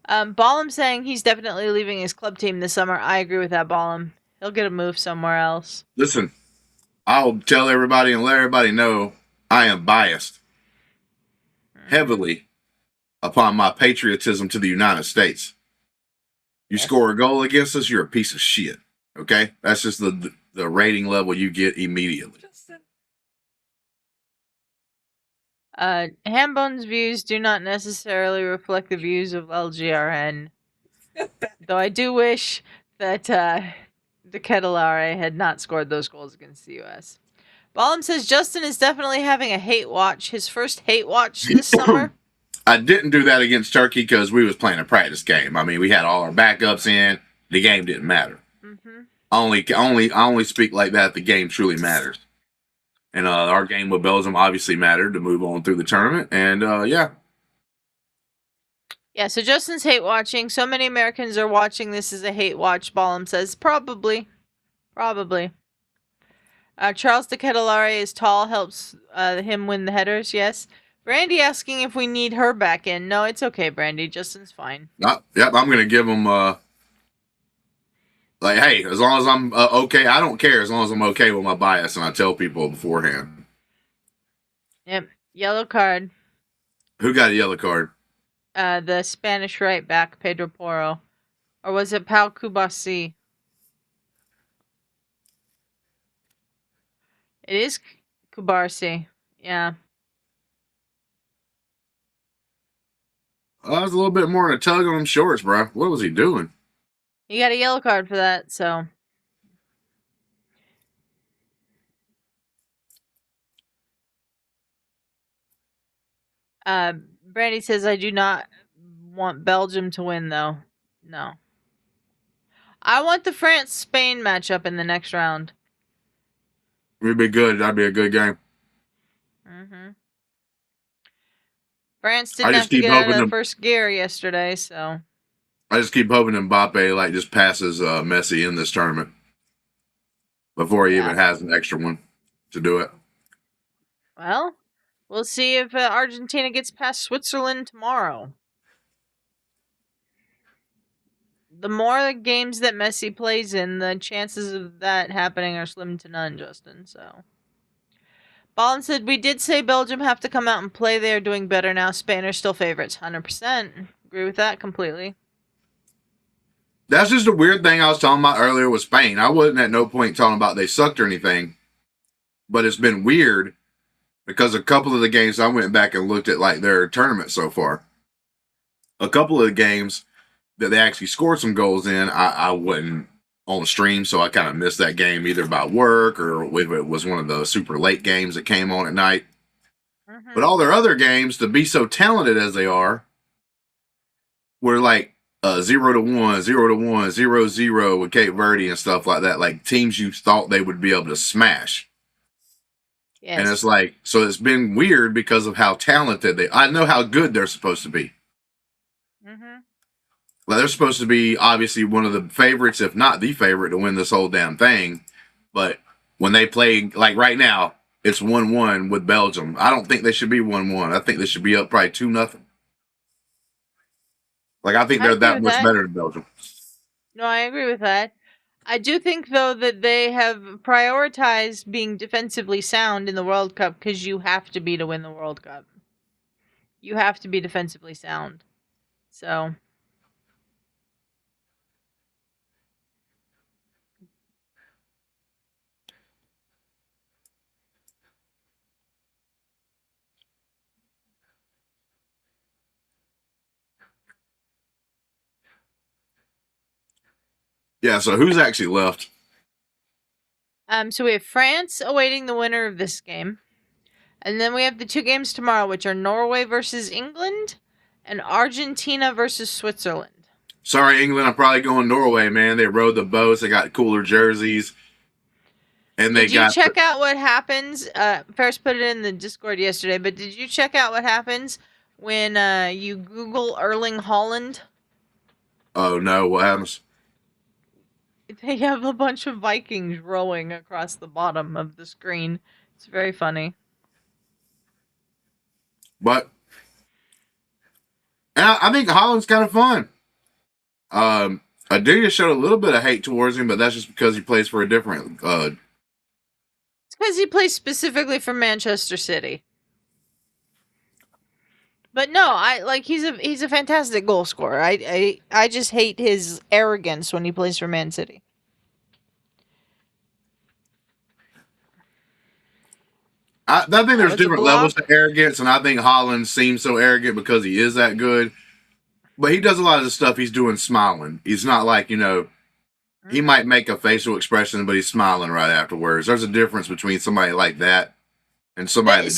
Speaker 1: Ballum saying he's definitely leaving his club team this summer. I agree with that, Ballum. He'll get a move somewhere else.
Speaker 3: Listen, I'll tell everybody and let everybody know I am biased heavily upon my patriotism to the United States. You score a goal against us, you're a piece of shit. Okay? That's just the rating level you get immediately.
Speaker 1: Hambone's views do not necessarily reflect the views of LGRN. Though I do wish that de Ketelaere had not scored those goals against the U.S. Ballum says Justin is definitely having a hate watch. His first hate watch this summer.
Speaker 3: I didn't do that against Turkey because we was playing a practice game. I mean, we had all our backups in. The game didn't matter.
Speaker 1: Mm-hmm.
Speaker 3: I only speak like that. The game truly matters. And our game with Belgium obviously mattered to move on through the tournament. And yeah,
Speaker 1: Yeah, so Justin's hate watching. So many Americans are watching this as a hate watch, Ballum says. Probably. Charles de Ketelaere is tall, helps him win the headers, yes. Brandy asking if we need her back in. No, it's okay, Brandy. Justin's fine.
Speaker 3: Yep, I'm going to give him, like, hey, as long as I'm okay, I don't care as long as I'm okay with my bias, and I tell people beforehand.
Speaker 1: Yep, yellow card.
Speaker 3: Who got a yellow card?
Speaker 1: The Spanish right back, Pedro Porro. Or was it Pau Kubasi? It is Kubarsi. Yeah.
Speaker 3: That was a little bit more than a tug on them shorts, bro. What was he doing?
Speaker 1: He got a yellow card for that, so. Brandy says, I do not want Belgium to win, though. No. I want the France-Spain matchup in the next round.
Speaker 3: It'd be good. That'd be a good game.
Speaker 1: Mm-hmm. France didn't have to get out of the first gear yesterday, so.
Speaker 3: I just keep hoping Mbappe like just passes Messi in this tournament before he even has an extra one to do it.
Speaker 1: Well, we'll see if Argentina gets past Switzerland tomorrow. The more games that Messi plays in, the chances of that happening are slim to none, Justin, so. Ballin said, we did say Belgium have to come out and play. They are doing better now. Spain are still favorites. 100%. Agree with that completely.
Speaker 3: That's just a weird thing I was talking about earlier with Spain. I wasn't at no point talking about they sucked or anything. But it's been weird because a couple of the games I went back and looked at like their tournament so far. A couple of the games that they actually scored some goals in, I wasn't on stream, so I kind of missed that game either by work or if it was one of the super late games that came on at night. Mm-hmm. But all their other games, to be so talented as they are, were like 0-1, 0-1, 0-0 with Cape Verde and stuff like that. Like teams you thought they would be able to smash. Yes. And it's like, so it's been weird because of how talented I know how good they're supposed to be. Mm-hmm. Like they're supposed to be obviously one of the favorites, if not the favorite, to win this whole damn thing. But when they play, like right now, it's 1-1 with Belgium. I don't think they should be 1-1. I think they should be up probably 2-0. Like I think they're that much better than Belgium.
Speaker 1: No, I agree with that. I do think, though, that they have prioritized being defensively sound in the World Cup because you have to be to win the World Cup. You have to be defensively sound. So.
Speaker 3: Yeah, so who's actually left?
Speaker 1: So we have France awaiting the winner of this game. And then we have the two games tomorrow, which are Norway versus England and Argentina versus Switzerland.
Speaker 3: Sorry, England. I'm probably going Norway, man. They rode the boats. They got cooler jerseys. And
Speaker 1: did you check out what happens? Ferris put it in the Discord yesterday, but did you check out what happens when you Google Erling Haaland?
Speaker 3: Oh, no. What happens?
Speaker 1: They have a bunch of Vikings rowing across the bottom of the screen. It's very funny.
Speaker 3: But I think Haaland's kind of fun. Adelia showed a little bit of hate towards him, but that's just because he plays for a different. It's
Speaker 1: because he plays specifically for Manchester City. But no, he's a fantastic goal scorer. I just hate his arrogance when he plays for Man City.
Speaker 3: I think there's different levels to arrogance, and I think Haaland seems so arrogant because he is that good. But he does a lot of the stuff he's doing smiling. He's not like, he might make a facial expression, but he's smiling right afterwards. There's a difference between somebody like that and somebody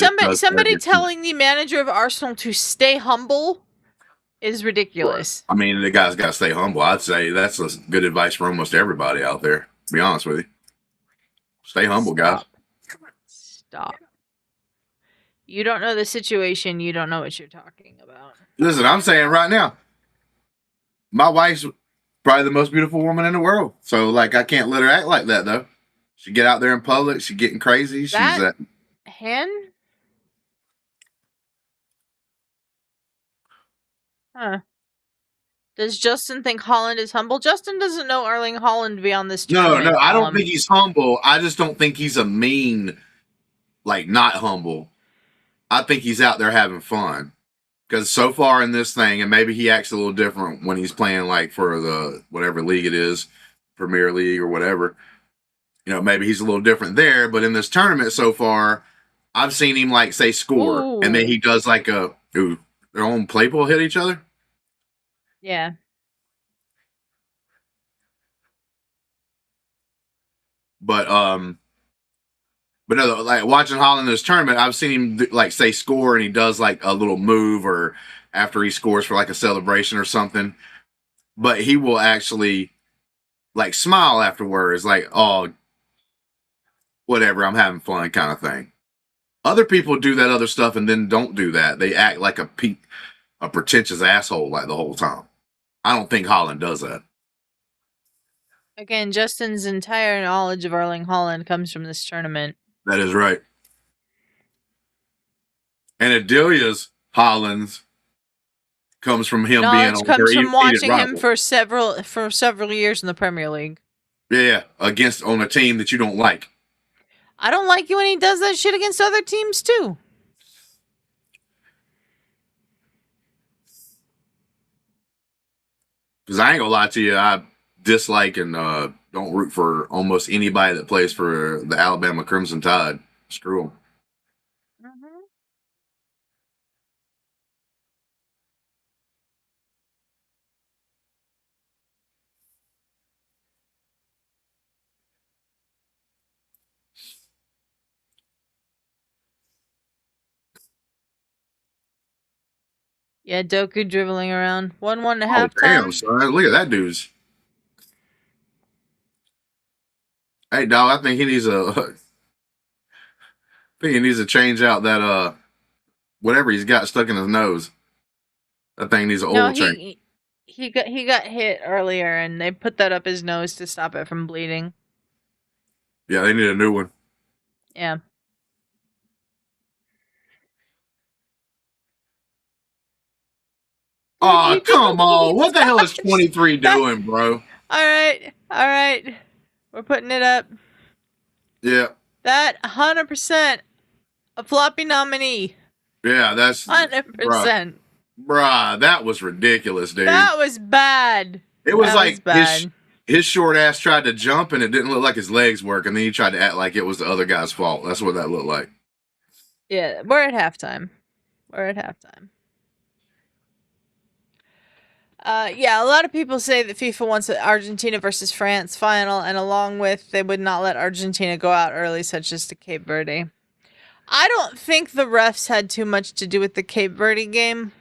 Speaker 1: telling the manager of Arsenal to stay humble is ridiculous.
Speaker 3: I mean, the guy's got to stay humble. I'd say that's good advice for almost everybody out there, to be honest with you. Stay humble, guys.
Speaker 1: Stop. You don't know the situation. You don't know what you're talking about.
Speaker 3: Listen, I'm saying right now, My wife's probably the most beautiful woman in the world. So, like, I can't let her act like that, though. She get out there in public. She's getting crazy. She's
Speaker 1: That hand? Huh. Does Justin think Holland is humble? Justin doesn't know Erling Holland to be on this
Speaker 3: no,
Speaker 1: tournament.
Speaker 3: no. I don't think he's humble. I just don't think he's a mean, like, not humble. I think he's out there having fun. Because so far in this thing, and maybe he acts a little different when he's playing, like, for the whatever league it is, Premier League or whatever. You know, maybe he's a little different there. But in this tournament so far, I've seen him, like, say score.
Speaker 1: Ooh.
Speaker 3: And then he does, like, their own play pool hit each other.
Speaker 1: Yeah.
Speaker 3: But no, like watching Holland in this tournament, I've seen him like say score, and he does like a little move, or after he scores for like a celebration or something. But he will actually like smile afterwards, like, oh, whatever, I'm having fun, kind of thing. Other people do that other stuff and then don't do that. They act like a pretentious asshole like the whole time. I don't think Holland does that.
Speaker 1: Again, Justin's entire knowledge of Erling Holland comes from this tournament.
Speaker 3: That is right. And Adelia's Holland's comes from him
Speaker 1: Knowledge
Speaker 3: being
Speaker 1: comes from watching him
Speaker 3: rival.
Speaker 1: for several years in the Premier League.
Speaker 3: Yeah, on a team that you don't like.
Speaker 1: I don't like you when he does that shit against other teams too.
Speaker 3: Because I ain't gonna lie to you, I dislike and don't root for almost anybody that plays for the Alabama Crimson Tide. Screw them.
Speaker 1: Mm-hmm. Yeah, Doku dribbling around. 1-1 at halftime.
Speaker 3: Damn, son. Look at that dude's. Hey, dog, I think he needs to change out that whatever he's got stuck in his nose. That thing needs an oil change.
Speaker 1: He got hit earlier, and they put that up his nose to stop it from bleeding.
Speaker 3: Yeah, they need a new one.
Speaker 1: Yeah.
Speaker 3: Oh, come on. What the hell is 23 doing, bro?
Speaker 1: All right. We're putting it up.
Speaker 3: Yeah.
Speaker 1: That 100% a floppy nominee.
Speaker 3: Yeah, that's
Speaker 1: 100%.
Speaker 3: Bruh, that was ridiculous, dude.
Speaker 1: That was bad.
Speaker 3: It was his short ass tried to jump and it didn't look like his legs work, and then he tried to act like it was the other guy's fault. That's what that looked like.
Speaker 1: Yeah, we're at halftime. Yeah, a lot of people say that FIFA wants an Argentina versus France final, and along with they would not let Argentina go out early, such as to Cape Verde. I don't think the refs had too much to do with the Cape Verde game.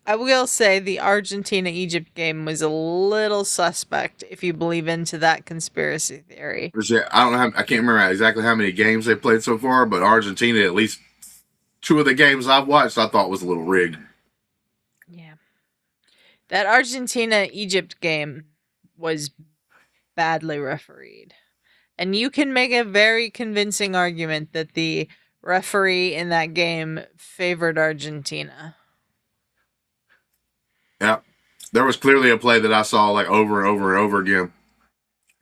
Speaker 1: I will say the Argentina-Egypt game was a little suspect if you believe into that conspiracy theory.
Speaker 3: I can't remember exactly how many games they played so far, but Argentina, at least 2 of the games I've watched, I thought was a little rigged.
Speaker 1: Yeah. That Argentina-Egypt game was badly refereed. And you can make a very convincing argument that the referee in that game favored Argentina.
Speaker 3: Yeah. There was clearly a play that I saw like over and over and over again.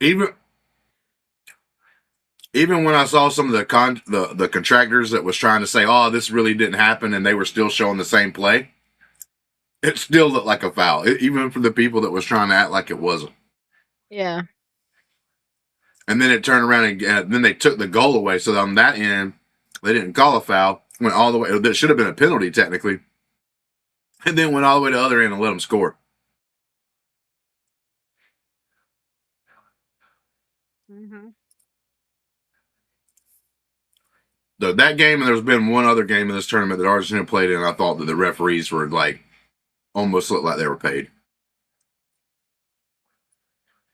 Speaker 3: Even when I saw some of the contractors that was trying to say, oh, this really didn't happen, and they were still showing the same play, it still looked like a foul, even for the people that was trying to act like it wasn't.
Speaker 1: Yeah.
Speaker 3: And then it turned around and then they took the goal away. So on that end, they didn't call a foul. Went all the way. That should have been a penalty technically. And then went all the way to the other end and let them score.
Speaker 1: Mm-hmm.
Speaker 3: That game, and there's been one other game in this tournament that Argentina played in, I thought that the referees were like almost looked like they were paid.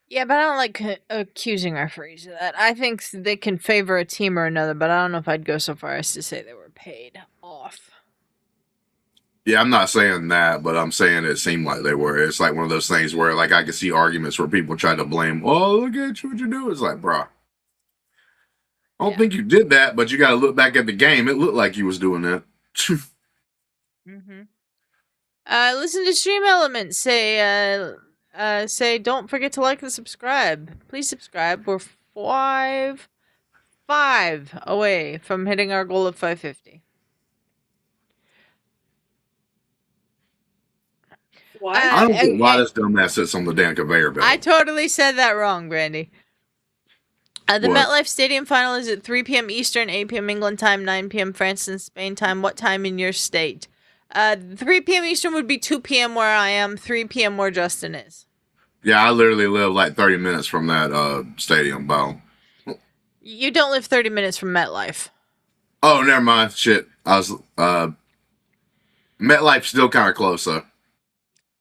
Speaker 1: Yeah, but I don't like accusing referees of that. I think they can favor a team or another, but I don't know if I'd go so far as to say they were paid off.
Speaker 3: Yeah, I'm not saying that, but I'm saying it seemed like they were. It's like one of those things where, like, I could see arguments where people try to blame, oh, look at you, what you do. It's like, bro, I don't
Speaker 1: Yeah.
Speaker 3: think you did that, but you got to look back at the game. It looked like you was doing that.
Speaker 1: Mm-hmm. Listen to Stream Elements say don't forget to like and subscribe. Please subscribe. We're five away from hitting our goal of 550.
Speaker 2: What?
Speaker 3: I don't get why
Speaker 1: And
Speaker 3: this dumbass sits on the damn conveyor belt.
Speaker 1: I totally said that wrong, Brandy. The
Speaker 3: What?
Speaker 1: MetLife Stadium final is at 3 p.m. Eastern, 8 p.m. England time, 9 p.m. France and Spain time. What time in your state? 3 p.m. Eastern would be 2 p.m. where I am, 3 p.m. where Justin is.
Speaker 3: Yeah, I literally live like 30 minutes from that stadium, Bo.
Speaker 1: You don't live 30 minutes from MetLife.
Speaker 3: Oh, never mind. Shit. I was MetLife's still kind of close though.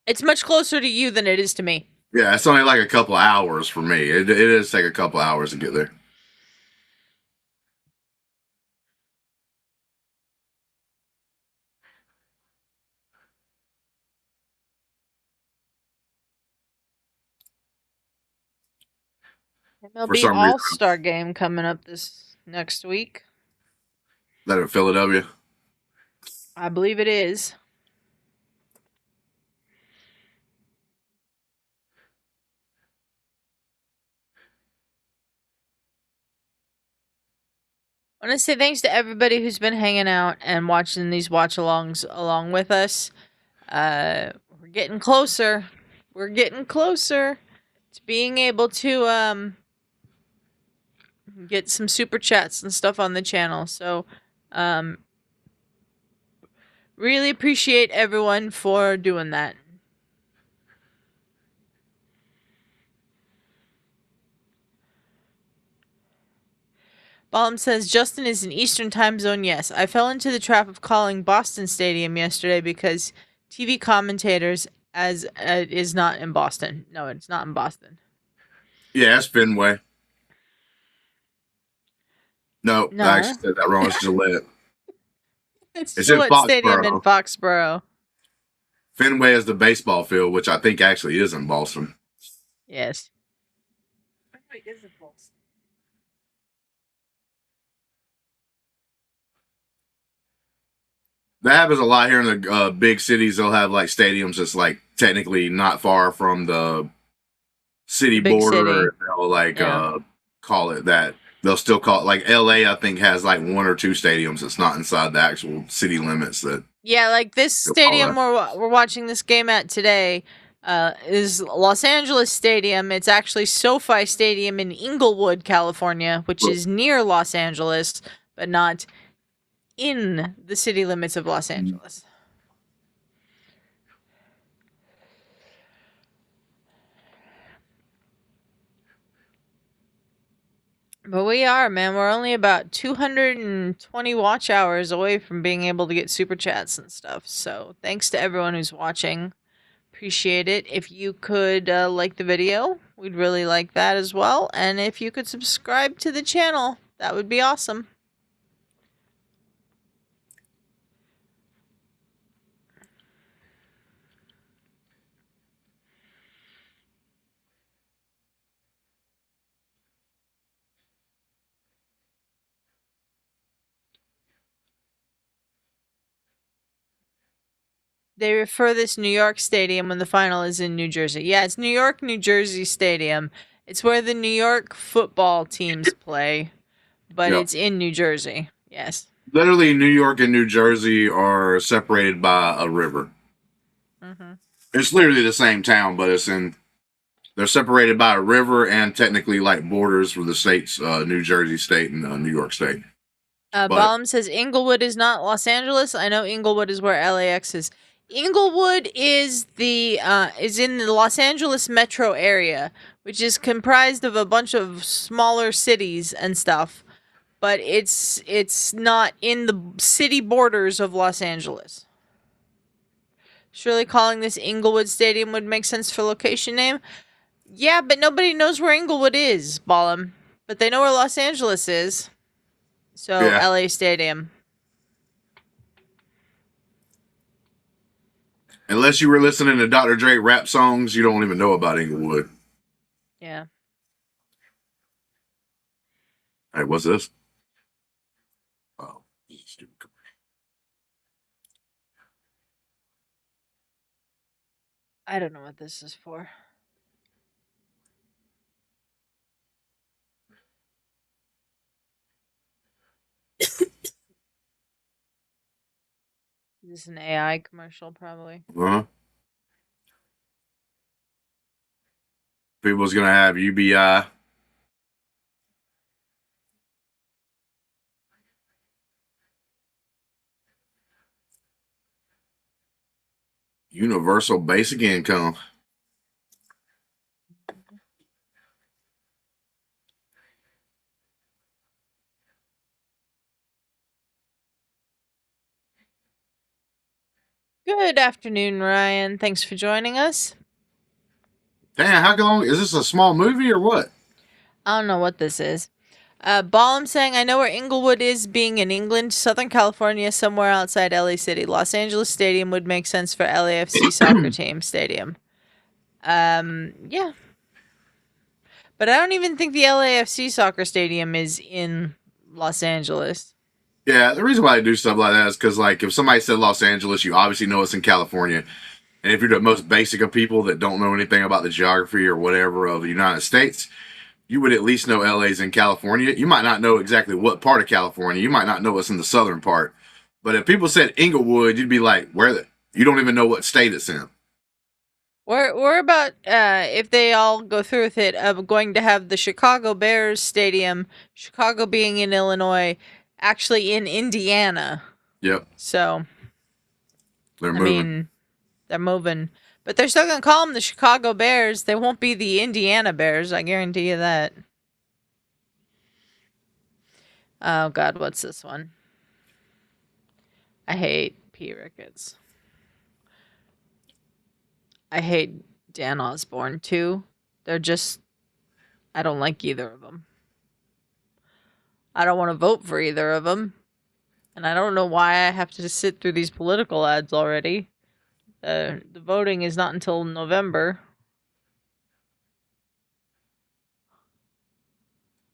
Speaker 1: It's much closer to you than it is to me.
Speaker 3: Yeah, it's only like a couple of hours for me. It does take a couple of hours to get there. For
Speaker 1: MLB
Speaker 3: some reason,
Speaker 1: All-Star game coming up this next week.
Speaker 3: that in Philadelphia.
Speaker 1: I believe it is. I want to say thanks to everybody who's been hanging out and watching these watch-alongs along with us. We're getting closer. We're getting closer to being able to get some super chats and stuff on the channel. So really appreciate everyone for doing that. Balam says, Justin is in Eastern time zone. Yes, I fell into the trap of calling Boston Stadium yesterday because TV commentators as is not in Boston. No, it's not in Boston.
Speaker 3: Yeah, it's Fenway. No,
Speaker 1: No.
Speaker 3: I actually said that wrong. It's Gillette.
Speaker 1: It's
Speaker 3: It's in
Speaker 1: Gillette Stadium in
Speaker 3: Foxborough.
Speaker 1: Foxborough.
Speaker 3: Fenway is the baseball field, which I think actually is in Boston.
Speaker 1: Yes.
Speaker 2: Wait, is it Boston?
Speaker 3: That happens a lot here in the big cities. They'll have like stadiums that's like technically not far from the city
Speaker 1: Big
Speaker 3: border.
Speaker 1: city.
Speaker 3: They'll like
Speaker 1: Yeah.
Speaker 3: call it that. They'll still call it like LA. I think has like one or two stadiums that's not inside the actual city limits. That
Speaker 1: Yeah, like this
Speaker 3: You'll call
Speaker 1: stadium we're watching this game at today is Los Angeles Stadium. It's actually SoFi Stadium in Inglewood, California, which is near Los Angeles, but not in the city limits of Los Angeles. But we are, man. We're only about 220 watch hours away from being able to get super chats and stuff. So thanks to everyone who's watching. Appreciate it. If you could like the video, we'd really like that as well. And if you could subscribe to the channel, that would be awesome. They refer this New York Stadium when the final is in New Jersey. Yeah, it's New York, New Jersey Stadium. It's where the New York football teams play, but
Speaker 3: Yep.
Speaker 1: it's in New Jersey. Yes.
Speaker 3: literally New York and New Jersey are separated by a river.
Speaker 1: Mm-hmm.
Speaker 3: It's literally the same town, but they're separated by a river and technically like borders for the states, New Jersey State and New York State.
Speaker 1: Balam says Inglewood is not Los Angeles. I know Inglewood is where LAX is. Inglewood is in the Los Angeles metro area, which is comprised of a bunch of smaller cities and stuff, but it's not in the city borders of Los Angeles. Surely calling this Inglewood Stadium would make sense for location name. Yeah, but nobody knows where Inglewood is, Balam. But they know where Los Angeles is. So,
Speaker 3: Yeah.
Speaker 1: LA Stadium.
Speaker 3: Unless you were listening to Dr. Dre rap songs, you don't even know about Inglewood.
Speaker 1: Yeah.
Speaker 3: Hey, what's this? Oh, stupid.
Speaker 1: I don't know what this is for. Is this an AI commercial? Probably.
Speaker 3: Uh-huh. People's gonna have UBI. Universal basic income.
Speaker 1: Good afternoon, Ryan. Thanks for joining us.
Speaker 3: Damn, how long is this a small movie or what?
Speaker 1: I don't know what this is. Ballum saying, I know where Inglewood is, being in England, Southern California, somewhere outside LA City. Los Angeles Stadium would make sense for LAFC soccer team stadium. Yeah. But I don't even think the LAFC soccer stadium is in Los Angeles.
Speaker 3: Yeah, the reason why I do stuff like that is because, like, if somebody said Los Angeles, you obviously know it's in California. And if you're the most basic of people that don't know anything about the geography or whatever of the United States, you would at least know LA's in California. You might not know exactly what part of California. You might not know what's in the southern part. But if people said Inglewood, you'd be like, where the? You don't even know what state it's in.
Speaker 1: We're about, if they all go through with it, going to have the Chicago Bears stadium, Chicago being in Illinois, actually in Indiana.
Speaker 3: Yep,
Speaker 1: So,
Speaker 3: they're
Speaker 1: I
Speaker 3: moving.
Speaker 1: mean, they're moving. But they're still going to call them the Chicago Bears. They won't be the Indiana Bears. I guarantee you that. Oh, God, what's this one? I hate P. Ricketts. I hate Dan Osborne, too. They're just, I don't like either of them. I don't want to vote for either of them. And I don't know why I have to sit through these political ads already. The voting is not until November.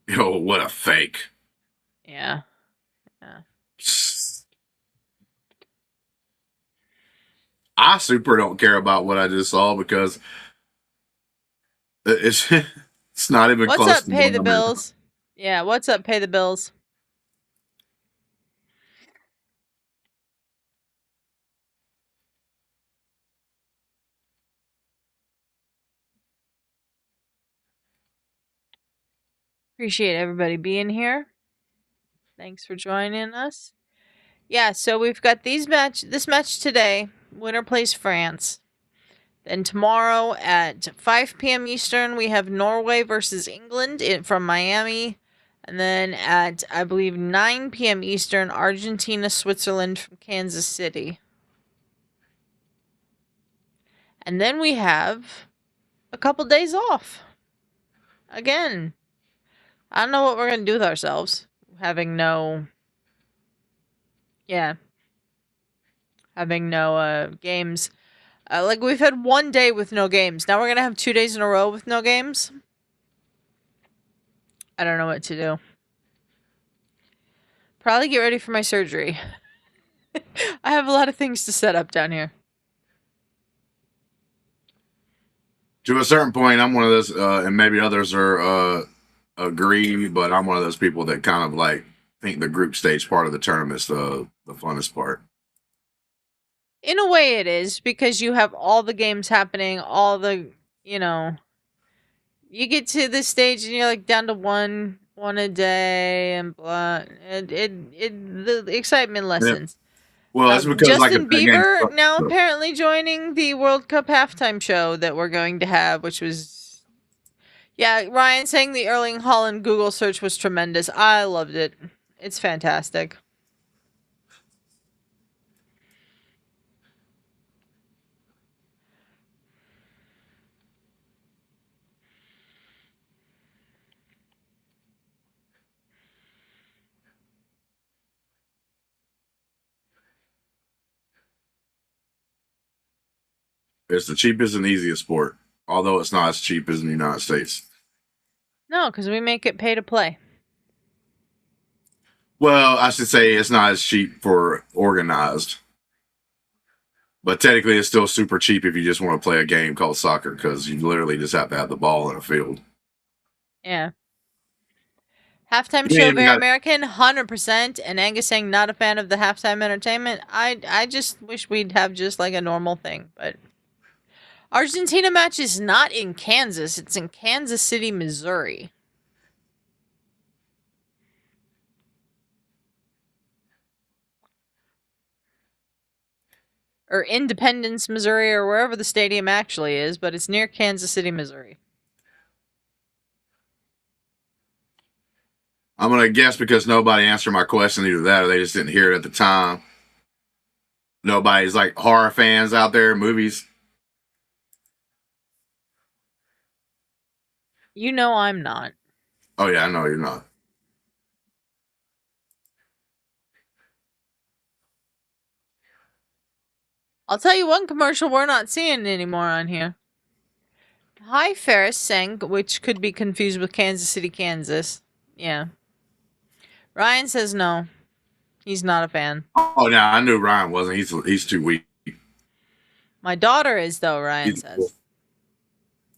Speaker 3: Yo, what a fake.
Speaker 1: Yeah. Yeah.
Speaker 3: I super don't care about what I just saw because it's it's not even
Speaker 1: What's
Speaker 3: close
Speaker 1: up,
Speaker 3: to
Speaker 1: pay
Speaker 3: what
Speaker 1: the
Speaker 3: I'm in.
Speaker 1: bills? Yeah, what's up, pay the bills? Appreciate everybody being here. Thanks for joining us. Yeah, so we've got this match today. Winner plays France. Then tomorrow at 5 p.m. Eastern, we have Norway versus England from Miami. And then at, I believe, 9 p.m. Eastern, Argentina, Switzerland from Kansas City. And then we have a couple days off. Again, I don't know what we're going to do with ourselves. Having no games. Like, we've had one day with no games. Now we're going to have 2 days in a row with no games. I don't know what to do. Probably get ready for my surgery. I have a lot of things to set up down here.
Speaker 3: To a certain point, I'm one of those, and maybe others are agree, but I'm one of those people that kind of like think the group stage part of the tournament's the funnest part.
Speaker 1: In a way it is, because you have all the games happening, all the, you get to this stage and you're like down to one a day and blah. The excitement
Speaker 3: Yeah.
Speaker 1: lessens.
Speaker 3: Well, it's because like
Speaker 1: Justin
Speaker 3: if that game
Speaker 1: Bieber
Speaker 3: sucks,
Speaker 1: now
Speaker 3: so.
Speaker 1: apparently joining the World Cup halftime show that we're going to have, which was, yeah, Ryan saying the Erling Haaland Google search was tremendous. I loved it. It's fantastic.
Speaker 3: It's the cheapest and easiest sport, although it's not as cheap as in the United States.
Speaker 1: No, because we make it pay to play.
Speaker 3: Well, I should say it's not as cheap for organized. But technically, it's still super cheap if you just want to play a game called soccer because you literally just have to have the ball in a field.
Speaker 1: Yeah. Halftime
Speaker 3: You ain't
Speaker 1: show
Speaker 3: even
Speaker 1: very
Speaker 3: got
Speaker 1: American, 100%. And Angus saying not a fan of the halftime entertainment. I just wish we'd have just like a normal thing. But Argentina match is not in Kansas. It's in Kansas City, Missouri. Or Independence, Missouri, or wherever the stadium actually is, but it's near Kansas City, Missouri.
Speaker 3: I'm gonna guess because nobody answered my question, either that or they just didn't hear it at the time. Nobody's like horror fans out there, movies.
Speaker 1: You know I'm not.
Speaker 3: Oh yeah, I know you're not.
Speaker 1: I'll tell you one commercial we're not seeing anymore on here. Hi Ferris sang, which could be confused with Kansas City, Kansas. Yeah. Ryan says no. He's not a fan.
Speaker 3: Oh no, I knew Ryan wasn't. He's too weak.
Speaker 1: My daughter is though, Ryan says.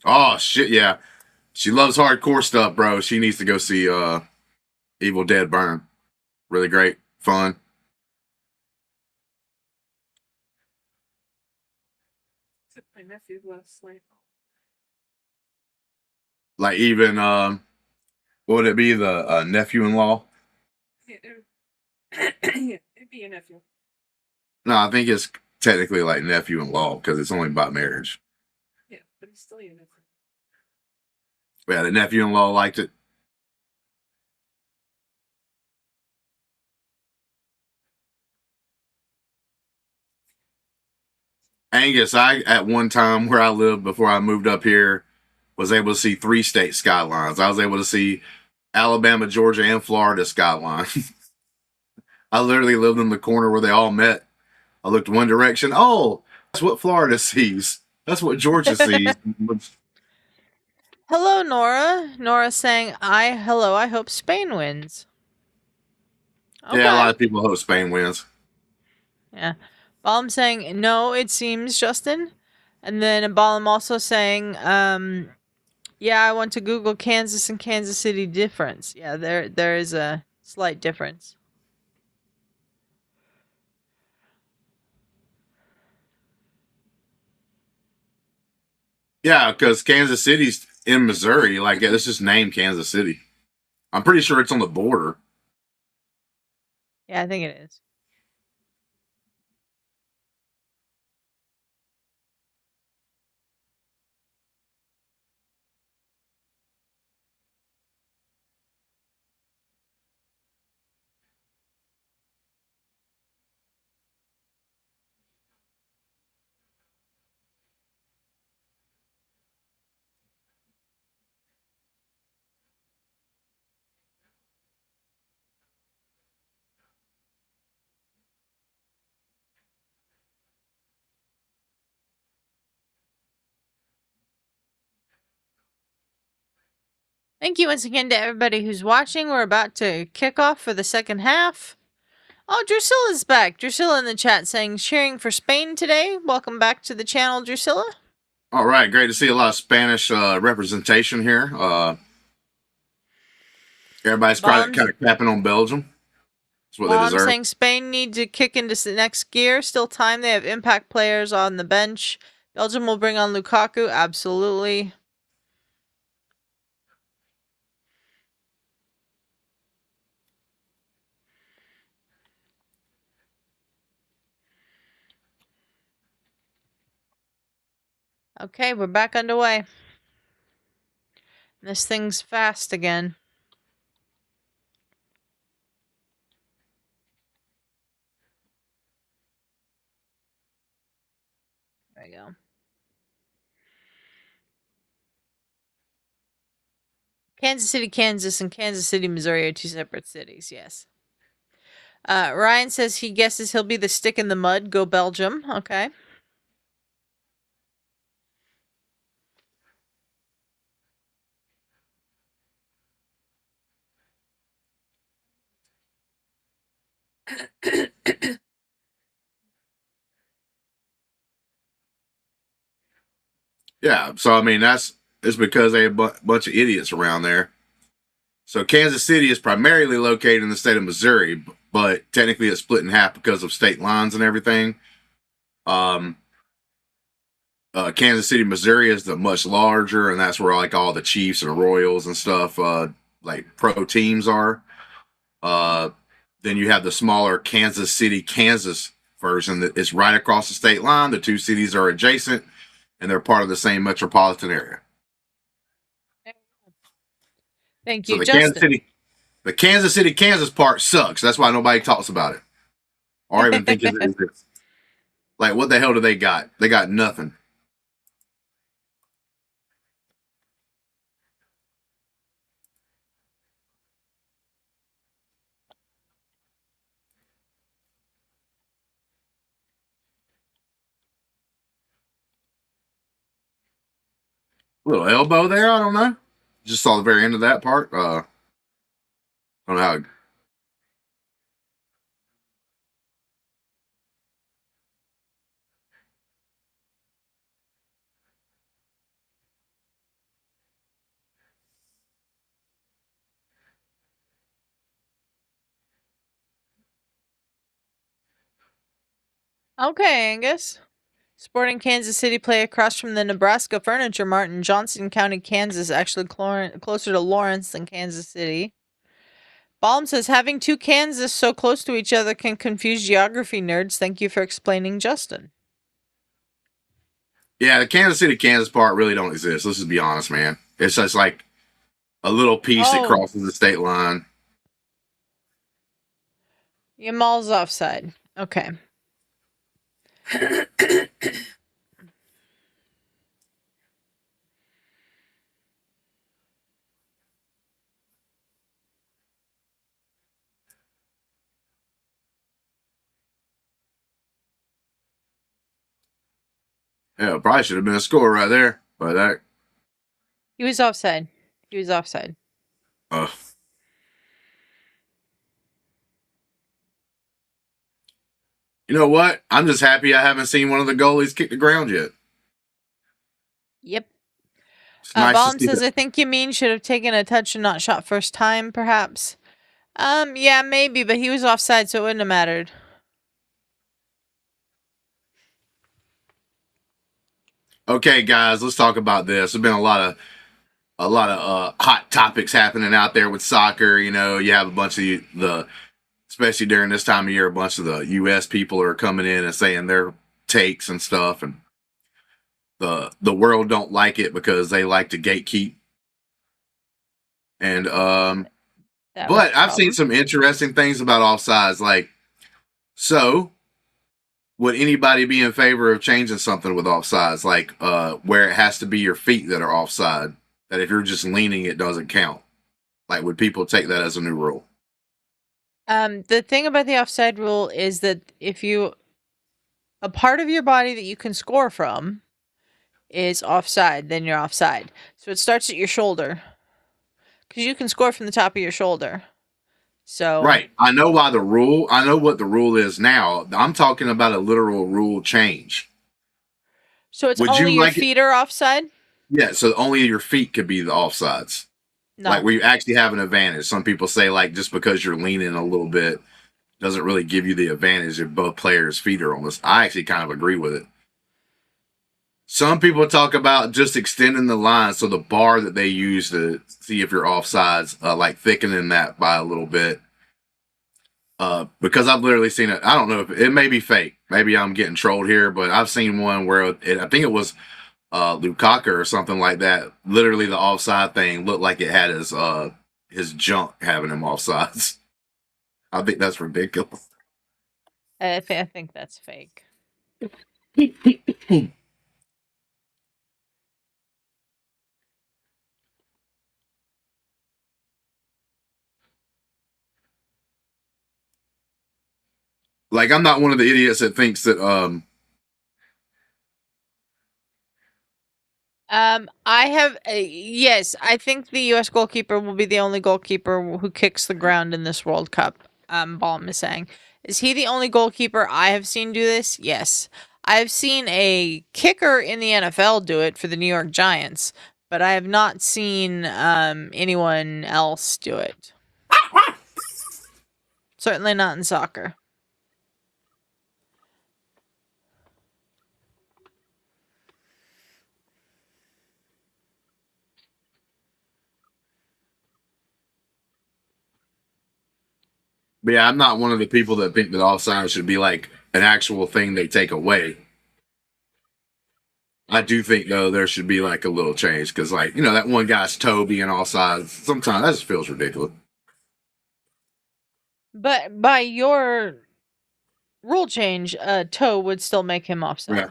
Speaker 3: Oh shit, yeah. She loves hardcore stuff, bro. She needs to go see Evil Dead Burn. Really great, fun.
Speaker 2: My nephew last night.
Speaker 3: Like even what would it be, the nephew-in-law?
Speaker 2: Yeah, it'd be a nephew.
Speaker 3: No, I think it's technically like nephew-in-law because it's only about marriage.
Speaker 2: Yeah, but he's still your nephew.
Speaker 3: Yeah, the nephew-in-law liked it. Angus, I at one time where I lived before I moved up here was able to see 3 state skylines. I was able to see Alabama, Georgia, and Florida skyline. I literally lived in the corner where they all met. I looked one direction. Oh, that's what Florida sees. That's what Georgia sees.
Speaker 1: Hello, Nora. Nora saying, I hope Spain wins. Okay.
Speaker 3: Yeah, a lot of people hope Spain wins.
Speaker 1: Yeah. Balam saying, no, it seems, Justin. And then Balam also saying, yeah, I want to Google Kansas and Kansas City difference. Yeah, there is a slight difference.
Speaker 3: Yeah, because Kansas City's in Missouri. Like, yeah, let's just name Kansas City. I'm pretty sure it's on the border.
Speaker 1: Yeah, I think it is. Thank you once again to everybody who's watching. We're about to kick off for the second half. Oh, Drusilla's back. Drusilla in the chat saying, cheering for Spain today. Welcome back to the channel, Drusilla.
Speaker 3: All right, great to see a lot of Spanish representation here. Everybody's kind of capping on Belgium. That's what they
Speaker 1: I'm
Speaker 3: deserve.
Speaker 1: saying Spain need to kick into the next gear. Still time. They have impact players on the bench. Belgium will bring on Lukaku. Absolutely. Okay, we're back underway. This thing's fast again. There we go. Kansas City, Kansas, and Kansas City, Missouri are 2 separate cities, yes. Ryan says he guesses he'll be the stick in the mud. Go Belgium. Okay.
Speaker 3: Yeah, so I mean it's because they have a bunch of idiots around there. So Kansas City is primarily located in the state of Missouri, but technically it's split in half because of state lines and everything. Um, Kansas City, Missouri is the much larger, and that's where like all the Chiefs and Royals and stuff, like pro teams are. Uh, then you have the smaller Kansas City, Kansas version that is right across the state line. The two cities are adjacent, and they're part of the same metropolitan area.
Speaker 1: Thank
Speaker 3: So
Speaker 1: you, Justin.
Speaker 3: The Kansas City, Kansas part sucks. That's why nobody talks about it or even think it exists. Like, what the hell do they got? They got nothing. Little elbow there. I don't know. Just saw the very end of that part. I don't know how.
Speaker 1: Okay, Angus. Sporting Kansas City play across from the Nebraska Furniture Mart in Johnson County, Kansas, actually closer to Lawrence than Kansas City. Baum says having two Kansas so close to each other can confuse geography nerds. Thank you for explaining, Justin.
Speaker 3: Yeah, the Kansas City, Kansas part really don't exist. Let's just be honest, man. It's just like a little piece that
Speaker 1: Oh,
Speaker 3: crosses the state line.
Speaker 1: Yamal's offside. Okay.
Speaker 3: Yeah, probably should have been a score right there. But that,
Speaker 1: He was offside. He was offside.
Speaker 3: uh, you know what? I'm just happy I haven't seen one of the goalies kick the ground yet.
Speaker 1: Yep.
Speaker 3: It's nice to
Speaker 1: Baum
Speaker 3: see
Speaker 1: says,
Speaker 3: that.
Speaker 1: I think Yamin should have taken a touch and not shot first time, perhaps. Yeah, maybe, but he was offside, so it wouldn't have mattered.
Speaker 3: Okay, guys, let's talk about this. There's been a lot of hot topics happening out there with soccer. You know, you have a bunch of the especially during this time of year, a bunch of the U.S. people are coming in and saying their takes and stuff, and the world don't like it because they like to gatekeep. And
Speaker 1: That was
Speaker 3: but
Speaker 1: the
Speaker 3: I've seen
Speaker 1: problem.
Speaker 3: some interesting things about offsides. Like, so would anybody be in favor of changing something with offsides, like where it has to be your feet that are offside? That if you're just leaning, it doesn't count. Like, would people take that as a new rule?
Speaker 1: The thing about the offside rule is that if you a part of your body that you can score from is offside, then you're offside. So it starts at your shoulder because you can score from the top of your shoulder. So,
Speaker 3: Right. I know why the rule. I know what the rule is now. I'm talking about a literal rule change.
Speaker 1: so it's
Speaker 3: Would
Speaker 1: only
Speaker 3: you
Speaker 1: your
Speaker 3: like it?
Speaker 1: feet are offside.
Speaker 3: Yeah. So only your feet could be the offsides. Like
Speaker 1: No,
Speaker 3: where you actually have an advantage. Some people say like just because you're leaning a little bit doesn't really give you the advantage if both players' feet are on this. I actually kind of agree with it. Some people talk about just extending the line, so the bar that they use to see if you're offsides, like thickening that by a little bit. Because I've literally seen it. I don't know if it may be fake. Maybe I'm getting trolled here, but I've seen one where I think it was Lukaku or something like that. Literally, the offside thing looked like it had his junk having him offsides. I think that's ridiculous.
Speaker 1: I think that's fake.
Speaker 3: Like, I'm not one of the idiots that thinks that
Speaker 1: I have yes. I think the U.S. goalkeeper will be the only goalkeeper who kicks the ground in this World Cup. Baum is saying Is he the only goalkeeper I have seen do this? Yes. I've seen a kicker in the NFL do it for the New York Giants, but I have not seen anyone else do it. Certainly not in soccer.
Speaker 3: But yeah, I'm not one of the people that think that offside should be like an actual thing they take away. I do think though there should be like a little change because like that one guy's toe being offside sometimes that just feels ridiculous.
Speaker 1: But by your rule change, a toe would still make him offside.
Speaker 3: Yeah.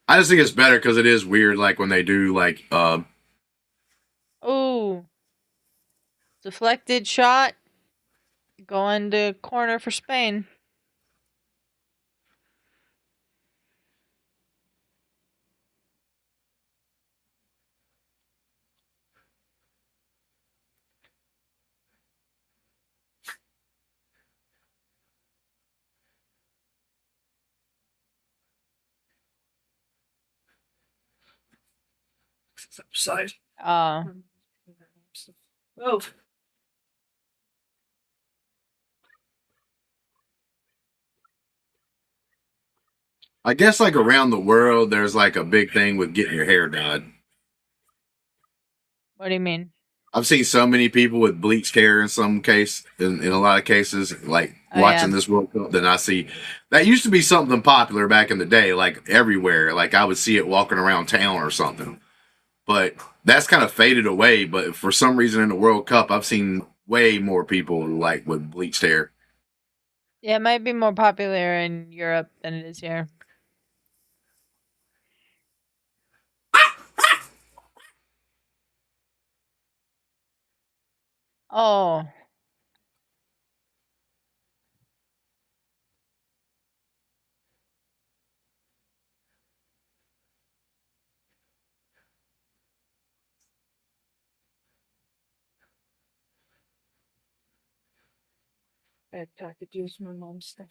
Speaker 3: I just think it's better because it is weird, like when they do like
Speaker 1: Ooh. Deflected shot. Going to corner for Spain.
Speaker 2: It's upside.
Speaker 1: Oh.
Speaker 2: Oh.
Speaker 3: I guess like around the world there's like a big thing with getting your hair dyed.
Speaker 1: What do you mean?
Speaker 3: I've seen so many people with bleached hair in in a lot of cases, like watching this World Cup, then I see that used to be something popular back in the day, like everywhere. Like I would see it walking around town or something. But that's kind of faded away. But for some reason in the World Cup, I've seen way more people like with bleached hair.
Speaker 1: Yeah, it might be more popular in Europe than it is here. Oh.
Speaker 2: I had packages, my mom's stuff.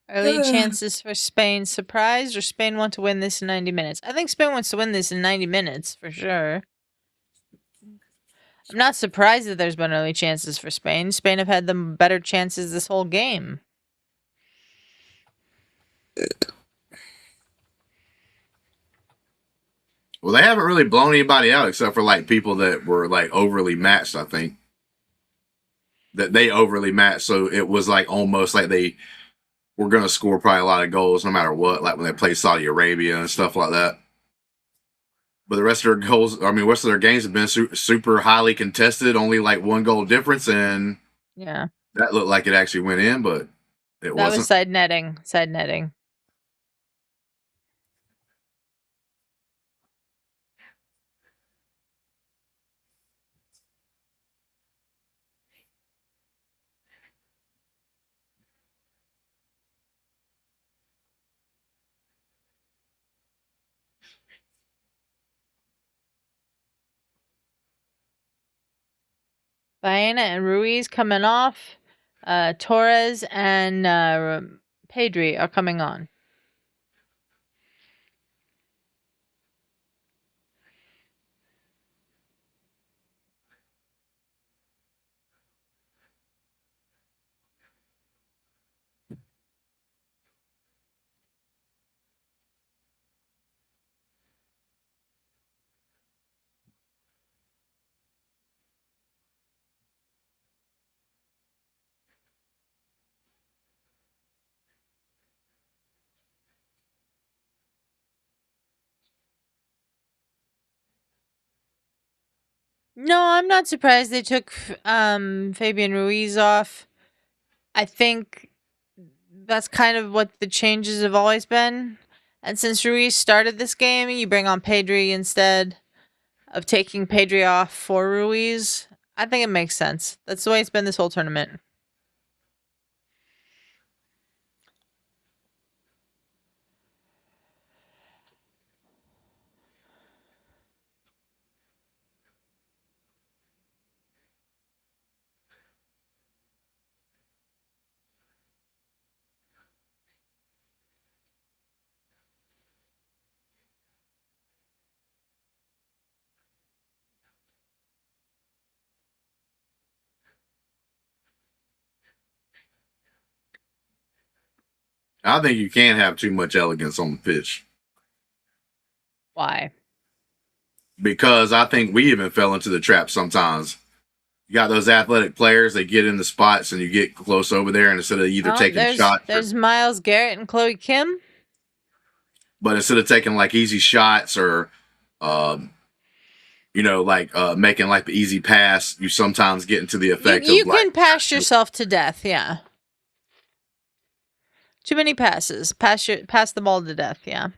Speaker 1: Early chances for Spain. Surprised or Spain want to win this in 90 minutes? I think Spain wants to win this in 90 minutes for sure. I'm not surprised that there's been early chances for Spain. Spain have had the better chances this whole game.
Speaker 3: Well, they haven't really blown anybody out except for like people that were like overly matched, I think. That they overly matched, so it was like almost like they were going to score probably a lot of goals no matter what, like when they play Saudi Arabia and stuff like that. But the rest of their goals, I mean, rest of their games have been super highly contested, only like one goal difference, and
Speaker 1: Yeah.
Speaker 3: that looked like it actually went in, but it
Speaker 1: That was
Speaker 3: wasn't.
Speaker 1: side netting. Side netting. Baena and Ruiz coming off. Torres and Pedri are coming on. No, I'm not surprised they took Fabian Ruiz off. I think that's kind of what the changes have always been. And since Ruiz started this game, you bring on Pedri instead of taking Pedri off for Ruiz. I think it makes sense. That's the way it's been this whole tournament.
Speaker 3: I think you can't have too much elegance on the pitch
Speaker 1: Why?
Speaker 3: because I think we even fell into the trap sometimes. You got those athletic players, they get in the spots and you get close over there, and instead of either taking shots,
Speaker 1: there's Miles Garrett and Chloe Kim.
Speaker 3: but instead of taking like easy shots or, making like the easy pass, you sometimes get into the effect
Speaker 1: You
Speaker 3: of like,
Speaker 1: can pass yourself to death, yeah. Too many passes. Pass the ball to death, yeah.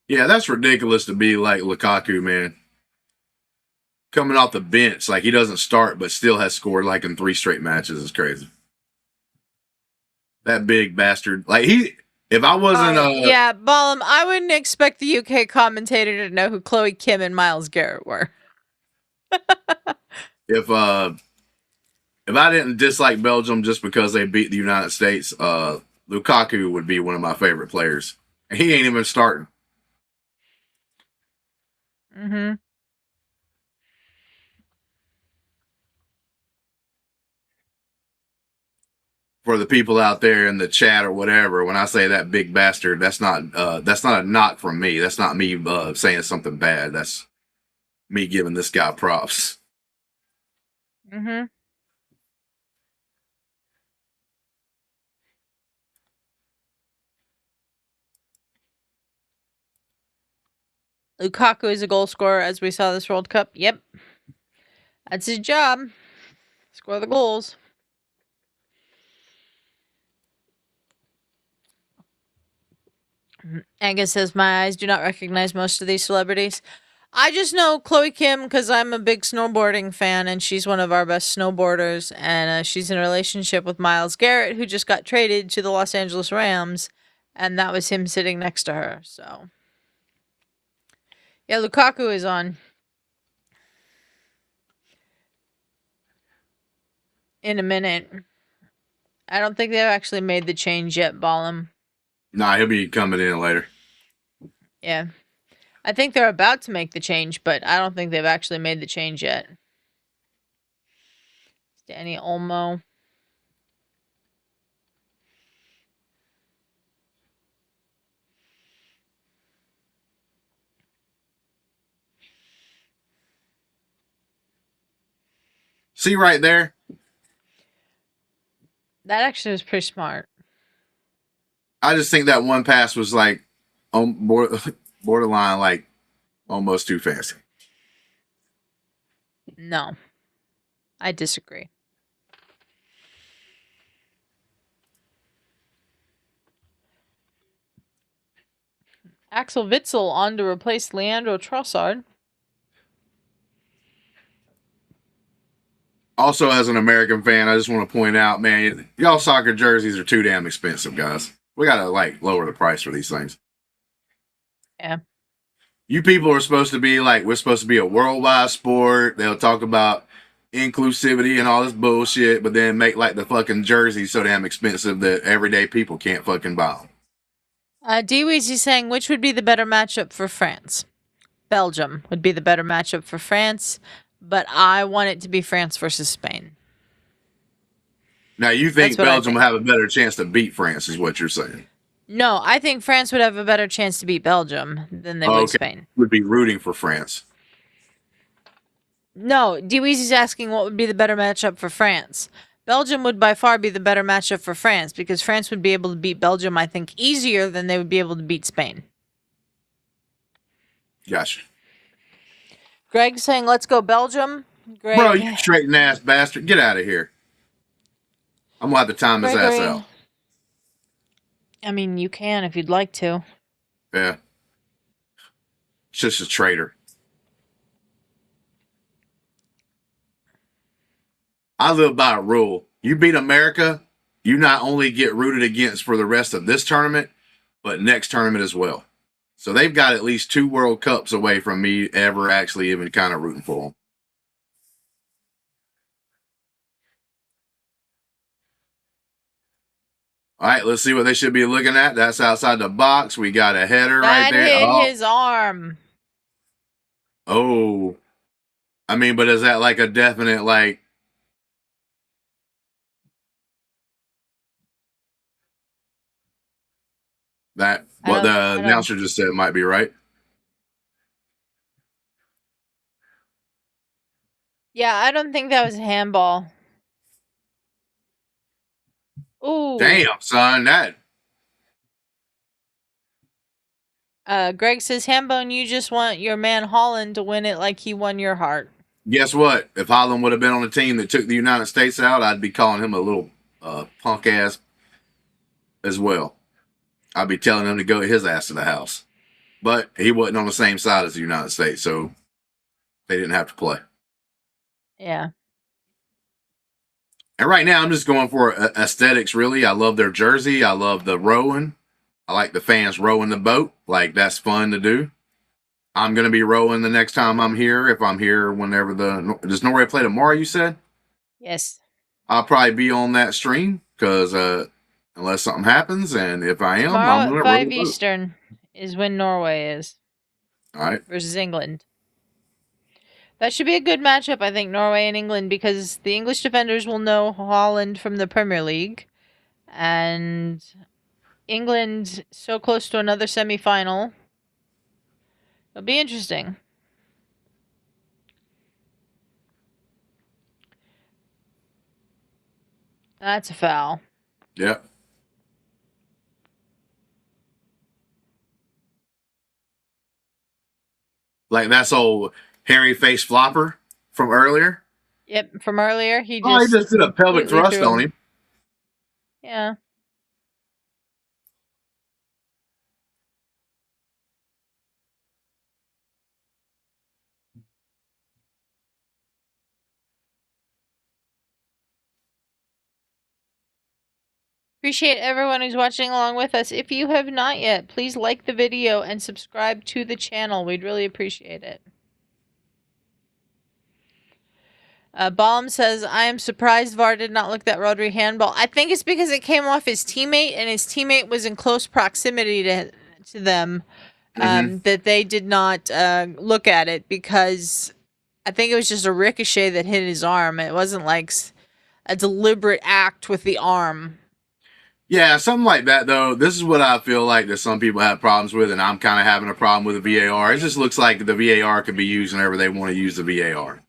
Speaker 3: yeah, that's ridiculous to be like Lukaku, man. Coming off the bench, like he doesn't start, but still has scored like in 3 straight matches is crazy. That big bastard, like if I wasn't,
Speaker 1: yeah, Ballum, I wouldn't expect the UK commentator to know who Chloe Kim and Miles Garrett were.
Speaker 3: if I didn't dislike Belgium just because they beat the United States, Lukaku would be one of my favorite players. And he ain't even starting.
Speaker 1: Mm-hmm.
Speaker 3: For the people out there in the chat or whatever, when I say that big bastard, that's not a knock from me. That's not me saying something bad. That's me giving this guy props.
Speaker 1: Mm-hmm. Lukaku is a goal scorer, as we saw this World Cup. Yep. That's his job. Score the goals. Angus says, my eyes do not recognize most of these celebrities. I just know Chloe Kim because I'm a big snowboarding fan, and she's one of our best snowboarders, and she's in a relationship with Miles Garrett, who just got traded to the Los Angeles Rams, and that was him sitting next to her. So, yeah, Lukaku is on in a minute. I don't think they've actually made the change yet, Ballum.
Speaker 3: Nah, he'll be coming in later.
Speaker 1: Yeah. I think they're about to make the change, but I don't think they've actually made the change yet. Danny Olmo.
Speaker 3: See right there?
Speaker 1: That actually was pretty smart.
Speaker 3: I just think that one pass was like borderline, like almost too fancy.
Speaker 1: No. I disagree. Axel Witsel on to replace Leandro Trossard.
Speaker 3: Also, as an American fan, I just want to point out, man, y'all soccer jerseys are too damn expensive, guys. We gotta like lower the price for these things.
Speaker 1: Yeah.
Speaker 3: You people are supposed to be like, we're supposed to be a worldwide sport. They'll talk about inclusivity and all this bullshit, but then make like the fucking jerseys so damn expensive that everyday people can't fucking buy them.
Speaker 1: D-Weezy saying, which would be the better matchup for France? Belgium would be the better matchup for France, but I want it to be France versus Spain.
Speaker 3: Now, you think Belgium will have a better chance to beat France, is what you're saying?
Speaker 1: No, I think France would have a better chance to beat Belgium than they would Spain.
Speaker 3: Would be rooting for France.
Speaker 1: No, D-Weezy's asking what would be the better matchup for France. Belgium would by far be the better matchup for France because France would be able to beat Belgium, I think, easier than they would be able to beat Spain.
Speaker 3: Gotcha.
Speaker 1: Greg saying, let's go Belgium. Greg,
Speaker 3: Bro, you straight ass bastard. Get out of here. I'm going to have to time his ass out.
Speaker 1: I mean, you can if you'd like to.
Speaker 3: Yeah. It's just a traitor. I live by a rule. You beat America, you not only get rooted against for the rest of this tournament, but next tournament as well. So they've got at least 2 World Cups away from me ever actually even kind of rooting for them. All right, let's see what they should be looking at. That's outside the box. We got a header right there.
Speaker 1: That hit his arm.
Speaker 3: Oh. I mean, but is that like a definite, like, that what the announcer just said might be right?
Speaker 1: Yeah, I don't think that was a handball. Ooh.
Speaker 3: Damn, son, that.
Speaker 1: Greg says, Hambone, you just want your man Holland to win it like he won your heart.
Speaker 3: Guess what? If Holland would have been on the team that took the United States out, I'd be calling him a little punk ass as well. I'd be telling him to go his ass to the house. But he wasn't on the same side as the United States, so they didn't have to play.
Speaker 1: Yeah.
Speaker 3: And right now, I'm just going for aesthetics, really. I love their jersey. I love the rowing. I like the fans rowing the boat. Like, that's fun to do. I'm going to be rowing the next time I'm here. If I'm here whenever does Norway play tomorrow, you said?
Speaker 1: Yes.
Speaker 3: I'll probably be on that stream because unless something happens, and if I am,
Speaker 1: tomorrow
Speaker 3: I'm going to
Speaker 1: at 5 Eastern is when Norway is.
Speaker 3: All right.
Speaker 1: Versus England. That should be a good matchup, I think, Norway and England, because the English defenders will know Holland from the Premier League. And England so close to another semi-final. It'll be interesting. That's a foul.
Speaker 3: Yep. Like that's old hairy face flopper from earlier.
Speaker 1: Yep, from earlier. He
Speaker 3: just did a pelvic thrust on him.
Speaker 1: Yeah. Appreciate everyone who's watching along with us. If you have not yet, please like the video and subscribe to the channel. We'd really appreciate it. Baum says, I am surprised VAR did not look that Rodri handball. I think it's because it came off his teammate, and his teammate was in close proximity to them, that they did not look at it, because I think it was just a ricochet that hit his arm. It wasn't like a deliberate act with the arm.
Speaker 3: Yeah, something like that, though. This is what I feel like that some people have problems with, and I'm kind of having a problem with the VAR. It just looks like the VAR could be used whenever they want to use the VAR.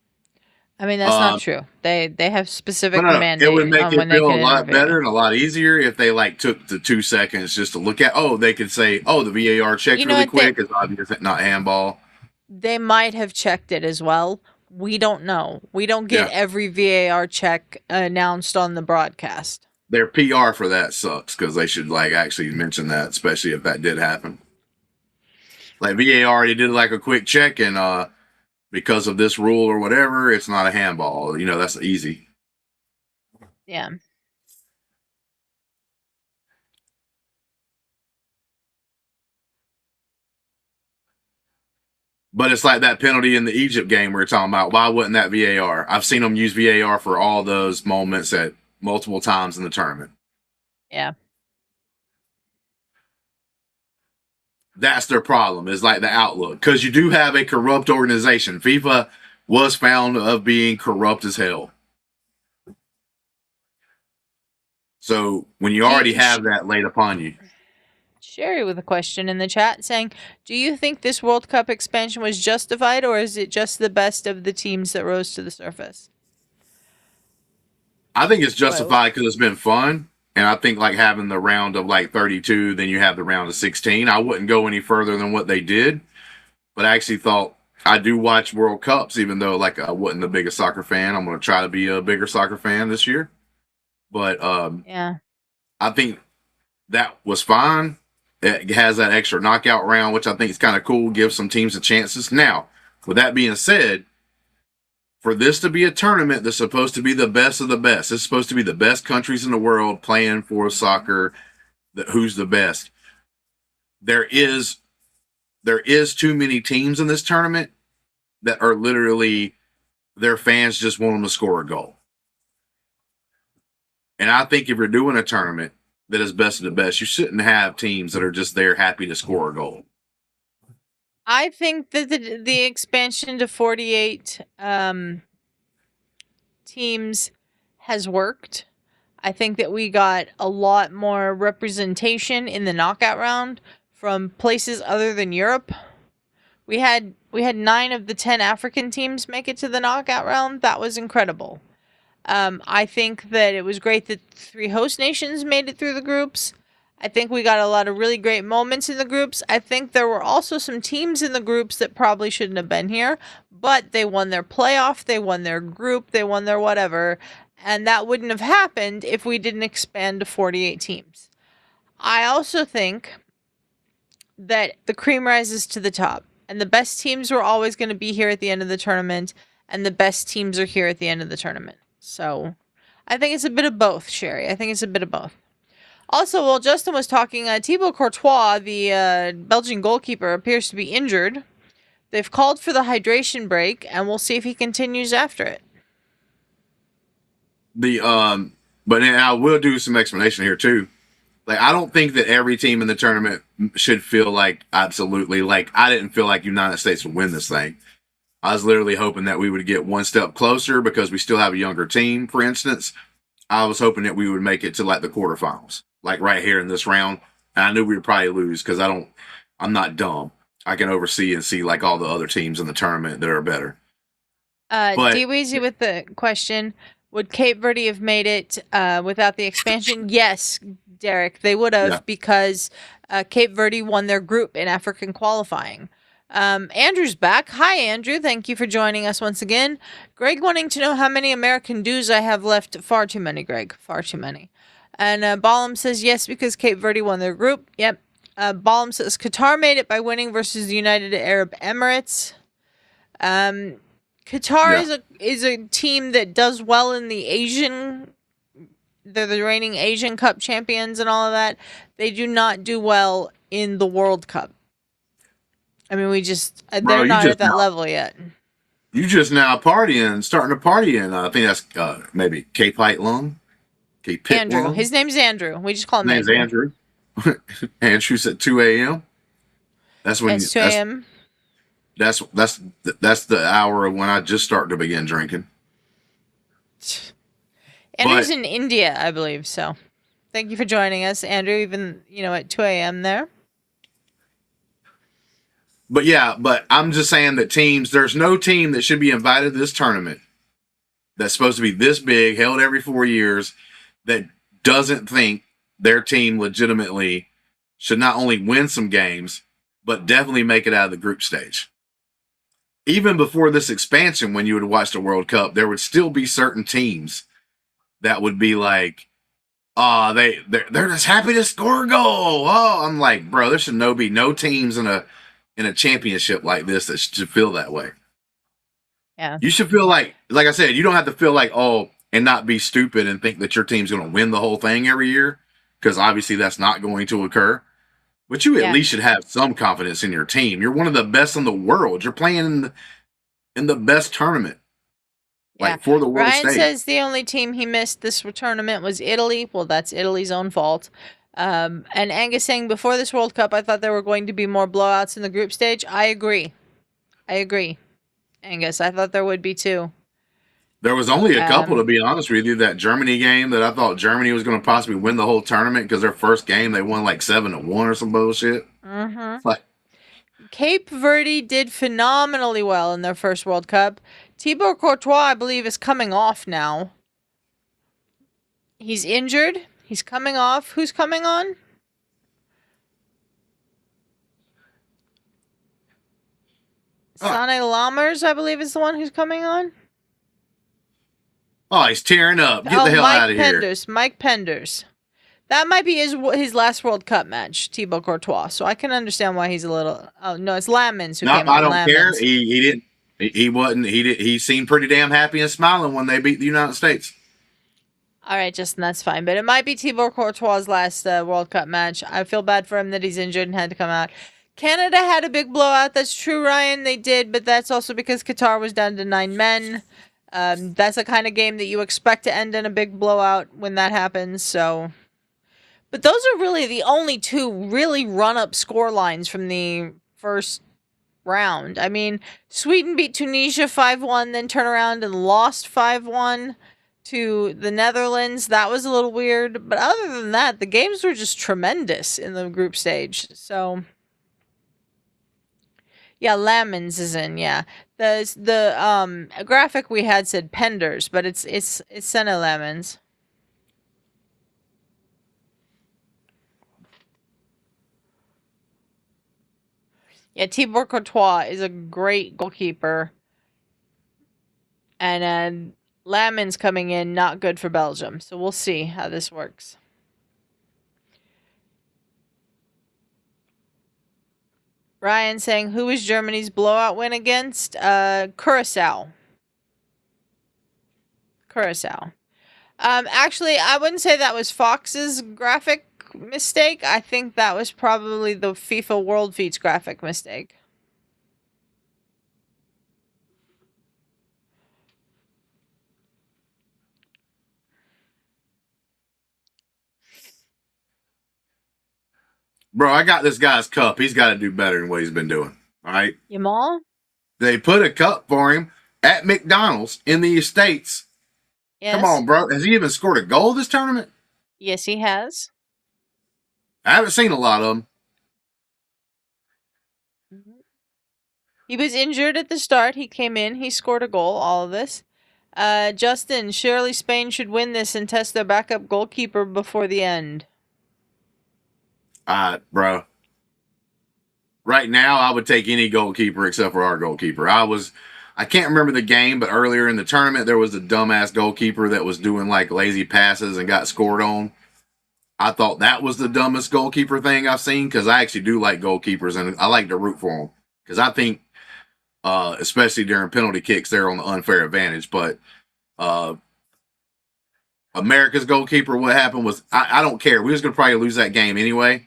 Speaker 1: I mean, that's not true. They have specific mandate.
Speaker 3: It would make it feel a lot better and a lot easier if they like took the 2 seconds just to look at. Oh, they could say, "Oh, the VAR checked really quick. It's obvious not handball."
Speaker 1: They might have checked it as well. We don't know. We don't get every VAR check announced on the broadcast.
Speaker 3: Their PR for that sucks because they should like actually mention that, especially if that did happen. Like VAR already did like a quick check, and because of this rule or whatever, it's not a handball. You know, that's easy.
Speaker 1: Yeah.
Speaker 3: But it's like that penalty in the Egypt game we were talking about. Why wasn't that VAR? I've seen them use VAR for all those moments at multiple times in the tournament.
Speaker 1: Yeah.
Speaker 3: That's their problem, is like the outlook. Because you do have a corrupt organization. FIFA was found of being corrupt as hell. So when you already have that laid upon you.
Speaker 1: Sherry with a question in the chat saying, do you think this World Cup expansion was justified, or is it just the best of the teams that rose to the surface?
Speaker 3: I think it's
Speaker 1: Spoilers.
Speaker 3: justified because it's been fun. And I think like having the round of like 32, then you have the round of 16. I wouldn't go any further than what they did, but I actually thought I do watch World Cups, even though like I wasn't the biggest soccer fan. I'm going to try to be a bigger soccer fan this year. But
Speaker 1: Yeah.
Speaker 3: I think that was fine. It has that extra knockout round, which I think is kind of cool, gives some teams a chances. Now, with that being said, for this to be a tournament that's supposed to be the best of the best, it's supposed to be the best countries in the world playing for soccer. Who's the best? There is too many teams in this tournament that are literally their fans just want them to score a goal. And I think if you're doing a tournament that is best of the best, you shouldn't have teams that are just there happy to score a goal.
Speaker 1: I think that the expansion to 48 teams has worked. I think that we got a lot more representation in the knockout round from places other than Europe. We had 9 of the 10 African teams make it to the knockout round. That was incredible. I think that it was great that 3 host nations made it through the groups. I think we got a lot of really great moments in the groups. I think there were also some teams in the groups that probably shouldn't have been here, but they won their playoff, they won their group, they won their whatever, and that wouldn't have happened if we didn't expand to 48 teams. I also think that the cream rises to the top, and the best teams were always going to be here at the end of the tournament, and the best teams are here at the end of the tournament. So I think it's a bit of both, Sherry. I think it's a bit of both. Also, while Justin was talking, Thibaut Courtois, the Belgian goalkeeper, appears to be injured. They've called for the hydration break, and we'll see if he continues after it.
Speaker 3: But then I will do some explanation here too. Like, I don't think that every team in the tournament should feel like absolutely like I didn't feel like United States would win this thing. I was literally hoping that we would get one step closer because we still have a younger team. For instance, I was hoping that we would make it to like the quarterfinals, like right here in this round. And I knew we would probably lose because I'm not dumb. I can oversee and see like all the other teams in the tournament that are better.
Speaker 1: D-Weezy with the question, would Cape Verde have made it without the expansion? Yes, Derek, they would have because Cape Verde won their group in African qualifying. Andrew's back. Hi, Andrew. Thank you for joining us once again. Greg wanting to know how many American dues I have left. Far too many, Greg. Far too many. And Balam says yes because Cape Verde won their group. Yep. Balam says Qatar made it by winning versus the United Arab Emirates. Qatar is a team that does well in the Asian. They're the reigning Asian Cup champions and all of that. They do not do well in the World Cup. I mean, they're not at that level yet.
Speaker 3: You just now starting to party in, I think that's maybe Cape Height Lung.
Speaker 1: Andrew. Lung. His name's Andrew. We just call him Andrew.
Speaker 3: His name's Andrew. Andrew's at 2 a.m. That's when
Speaker 1: it's 2 a.m.
Speaker 3: That's the hour of when I just start to begin drinking.
Speaker 1: Andrew's in India, I believe. So, thank you for joining us, Andrew. Even at 2 a.m. there.
Speaker 3: But I'm just saying that there's no team that should be invited to this tournament that's supposed to be this big, held every 4 years, that doesn't think their team legitimately should not only win some games, but definitely make it out of the group stage. Even before this expansion, when you would watch the World Cup, there would still be certain teams that would be like, they're just happy to score a goal. Oh, I'm like, bro, there should be no teams in a championship like this that should feel that way.
Speaker 1: Yeah.
Speaker 3: You should feel like I said, you don't have to feel like, and not be stupid and think that your team's going to win the whole thing every year, because obviously that's not going to occur. But you at least should have some confidence in your team. You're one of the best in the world. You're playing in the best tournament. Like for the world stage.
Speaker 1: Ryan says the only team he missed this tournament was Italy. Well, that's Italy's own fault. And Angus saying, before this World Cup, I thought there were going to be more blowouts in the group stage. I agree, Angus. I thought there would be too.
Speaker 3: There was only a couple, to be honest with you. That Germany game that I thought Germany was going to possibly win the whole tournament because their first game they won like 7-1 or some bullshit.
Speaker 1: Mm-hmm. Cape Verde did phenomenally well in their first World Cup. Thibaut Courtois, I believe, is coming off now. He's injured. He's coming off. Who's coming on? Sane Lammers, I believe, is the one who's coming on.
Speaker 3: Oh, he's tearing up. Get the hell out of here.
Speaker 1: Mike Penders. That might be his last World Cup match, Thibaut Courtois. So I can understand why he's a little. Oh no, it's Lamins who
Speaker 3: No,
Speaker 1: came on.
Speaker 3: I don't care.
Speaker 1: Lamins.
Speaker 3: He didn't. He wasn't. He seemed pretty damn happy and smiling when they beat the United States.
Speaker 1: All right, Justin, that's fine. But it might be Thibaut Courtois' last World Cup match. I feel bad for him that he's injured and had to come out. Canada had a big blowout. That's true, Ryan. They did, but that's also because Qatar was down to 9 men. That's the kind of game that you expect to end in a big blowout when that happens. So, but those are really the only two really run-up score lines from the first round. I mean, Sweden beat Tunisia 5-1, then turned around and lost 5-1 to the Netherlands. That was a little weird. But other than that, the games were just tremendous in the group stage. So, yeah, Lamins is in, yeah. The graphic we had said Penders, but it's Senna Lamins. Yeah, Thibaut Courtois is a great goalkeeper. And Lamins coming in, not good for Belgium. So we'll see how this works. Ryan saying, who is Germany's blowout win against? Curacao. Actually, I wouldn't say that was Fox's graphic mistake. I think that was probably the FIFA World Feats graphic mistake.
Speaker 3: Bro, I got this guy's cup. He's got to do better than what he's been doing. All right.
Speaker 1: Yamal?
Speaker 3: They put a cup for him at McDonald's in the States.
Speaker 1: Yes.
Speaker 3: Come on, bro. Has he even scored a goal this tournament?
Speaker 1: Yes, he has.
Speaker 3: I haven't seen a lot of them.
Speaker 1: He was injured at the start. He came in. He scored a goal. All of this. Justin, surely Spain should win this and test their backup goalkeeper before the end.
Speaker 3: Bro. Right now, I would take any goalkeeper except for our goalkeeper. I can't remember the game, but earlier in the tournament, there was a dumbass goalkeeper that was doing like lazy passes and got scored on. I thought that was the dumbest goalkeeper thing I've seen because I actually do like goalkeepers and I like to root for them because I think, especially during penalty kicks, they're on the unfair advantage. But America's goalkeeper, what happened was I don't care. We was going to probably lose that game anyway.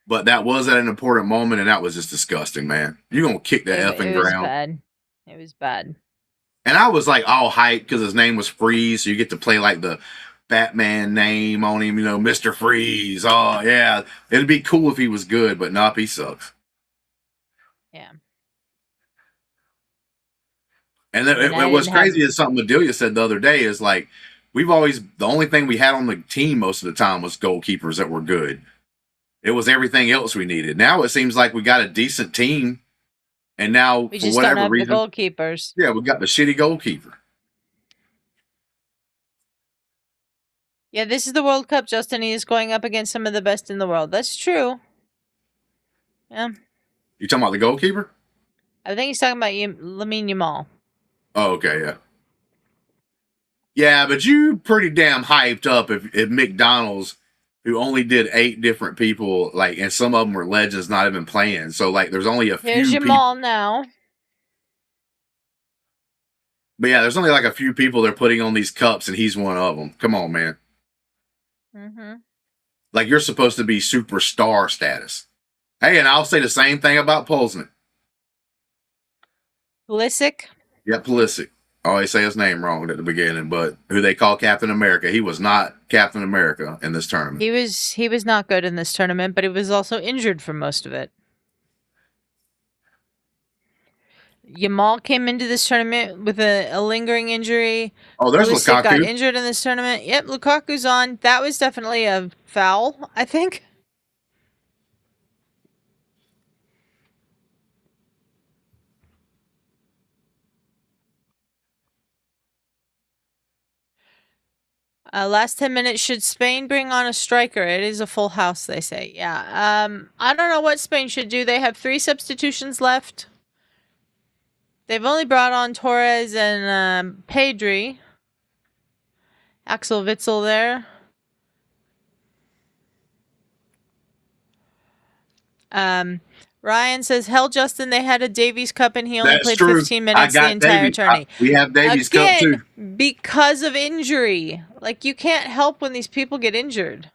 Speaker 3: But that was at an important moment, and that was just disgusting, man. You're going to kick the effing ground.
Speaker 1: Bad. It was bad.
Speaker 3: And I was like all hyped because his name was Freeze, so you get to play like the Batman name on him, Mr. Freeze. Oh, yeah. It'd be cool if he was good, but nope, he sucks.
Speaker 1: Yeah.
Speaker 3: And what's crazy is something Adelia said the other day is like, the only thing we had on the team most of the time was goalkeepers that were good. It was everything else we needed. Now it seems like we got a decent team, and now
Speaker 1: we
Speaker 3: for whatever reason,
Speaker 1: the goalkeepers.
Speaker 3: Yeah, we got the shitty goalkeeper.
Speaker 1: Yeah, this is the World Cup, Justin. He is going up against some of the best in the world. That's true. Yeah.
Speaker 3: You talking about the goalkeeper?
Speaker 1: I think he's talking about Lamine Yamal.
Speaker 3: Oh, okay, yeah. Yeah, but you pretty damn hyped up if McDonald's, who only did 8 different people, like, and some of them were legends not even playing. So, like, there's only a few
Speaker 1: Here's Yamal now.
Speaker 3: But yeah, there's only like a few people they're putting on these cups, and he's one of them. Come on, man.
Speaker 1: Mm-hmm.
Speaker 3: Like, you're supposed to be superstar status. Hey, and I'll say the same thing about Pulisic.
Speaker 1: Pulisic?
Speaker 3: Yeah, Pulisic. I always say his name wrong at the beginning, but who they call Captain America. He was not Captain America in this tournament.
Speaker 1: He was not good in this tournament, but he was also injured for most of it. Yamal came into this tournament with a lingering injury.
Speaker 3: Oh, there's Lukaku.
Speaker 1: Got injured in this tournament. Yep, Lukaku's on. That was definitely a foul, I think. Last 10 minutes, should Spain bring on a striker? It is a full house, they say. Yeah. I don't know what Spain should do. They have 3 substitutions left. They've only brought on Torres and Pedri. Axel Witsel there. Ryan says, hell, Justin, they had a Davies Cup and he only
Speaker 3: That's
Speaker 1: played
Speaker 3: true.
Speaker 1: 15
Speaker 3: I
Speaker 1: minutes the
Speaker 3: got
Speaker 1: entire
Speaker 3: Davies.
Speaker 1: tourney.
Speaker 3: We have Davies Cup too.
Speaker 1: Again, because of injury. Like, you can't help when these people get injured.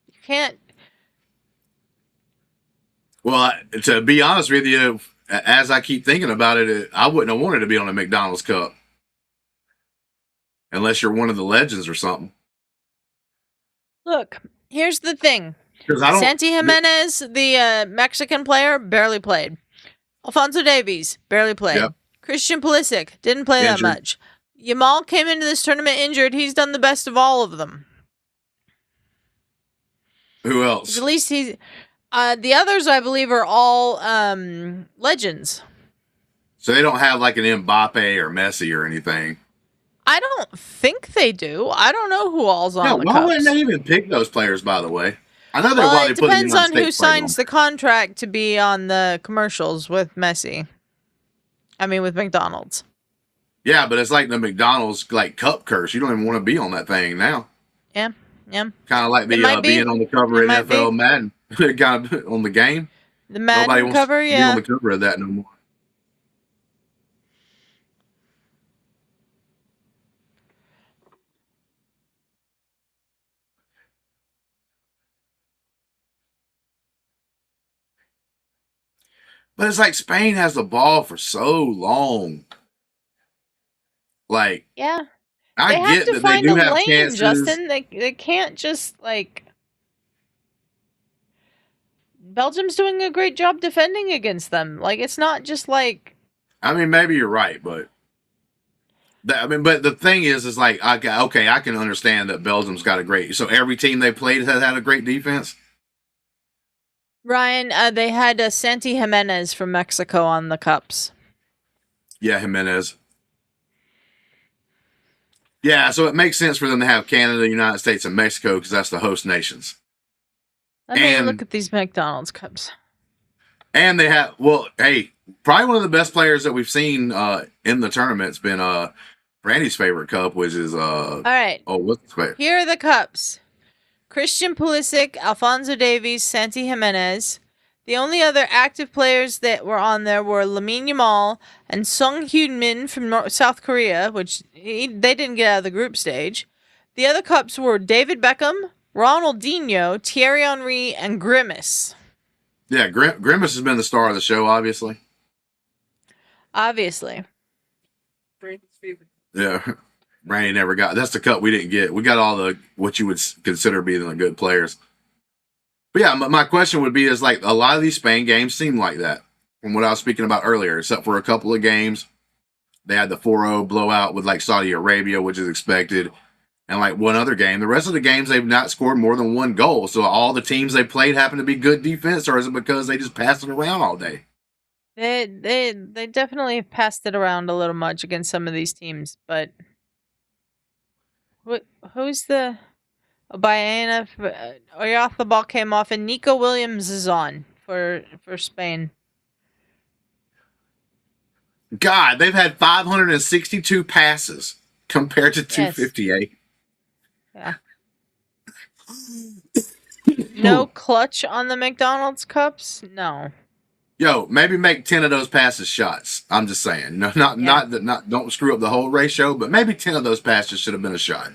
Speaker 1: You can't.
Speaker 3: Well, to be honest with you, as I keep thinking about it, I wouldn't have wanted to be on a McDonald's Cup. Unless you're one of the legends or something.
Speaker 1: Look, here's the thing.
Speaker 3: Because I don't.
Speaker 1: Santi Jimenez, the Mexican player, barely played. Alphonso Davies, barely played.
Speaker 3: Yep.
Speaker 1: Christian Pulisic, didn't play that much. Yamal came into this tournament injured. He's done the best of all of them.
Speaker 3: Who else?
Speaker 1: At least he's... the others, I believe, are all legends.
Speaker 3: So they don't have like an Mbappe or Messi or anything.
Speaker 1: I don't think they do. I don't know who all's on the
Speaker 3: why
Speaker 1: cups.
Speaker 3: wouldn't they even pick those players, by the way? I know they're
Speaker 1: Well, it depends on who signs the contract to be on the commercials with Messi. I mean, with McDonald's.
Speaker 3: Yeah, but it's like the McDonald's like cup curse. You don't even want to be on that thing now.
Speaker 1: Yeah.
Speaker 3: Kind of like the being on the cover of NFL Madden, kind of on the game.
Speaker 1: The Madden
Speaker 3: Nobody wants
Speaker 1: cover,
Speaker 3: to be on the cover of that no more. But it's like Spain has the ball for so long. Like,
Speaker 1: yeah,
Speaker 3: I get that they do have chances.
Speaker 1: Justin, they can't just like. Belgium's doing a great job defending against them. Like, it's not just like.
Speaker 3: I mean, maybe you're right, but. But the thing is like, I can understand that Belgium's got a great. So every team they played has had a great defense.
Speaker 1: Ryan, they had Santi Jimenez from Mexico on the cups.
Speaker 3: Yeah, Jimenez. Yeah, so it makes sense for them to have Canada, United States, and Mexico because that's the host nations.
Speaker 1: Let me look at these McDonald's cups.
Speaker 3: And they have, probably one of the best players that we've seen in the tournament's been Brandy's favorite cup, which is all right. Oh, what's the favorite?
Speaker 1: Here are the cups. Christian Pulisic, Alphonso Davies, Santi Jimenez. The only other active players that were on there were Lamine Yamal and Sung Hyun-min from South Korea, which they didn't get out of the group stage. The other cups were David Beckham, Ronaldinho, Thierry Henry, and Grimace.
Speaker 3: Yeah, Grimace has been the star of the show, obviously.
Speaker 1: Obviously.
Speaker 3: Yeah. Brandy never got. That's the cup we didn't get. We got all the what you would consider being the good players. But yeah, my question would be is like a lot of these Spain games seem like that from what I was speaking about earlier, except for a couple of games. They had the 4-0 blowout with like Saudi Arabia, which is expected, and like one other game. The rest of the games they've not scored more than one goal. So all the teams they played happen to be good defense, or is it because they just passed it around all day?
Speaker 1: They definitely passed it around a little much against some of these teams, but. Who's the Bayana? Oyarzabal came off, and Nico Williams is on for Spain.
Speaker 3: God, they've had 562 passes compared to 258.
Speaker 1: Yeah. No clutch on the McDonald's cups? No.
Speaker 3: Yo, maybe make 10 of those passes shots. I'm just saying. No, not don't screw up the whole ratio, but maybe 10 of those passes should have been a shot.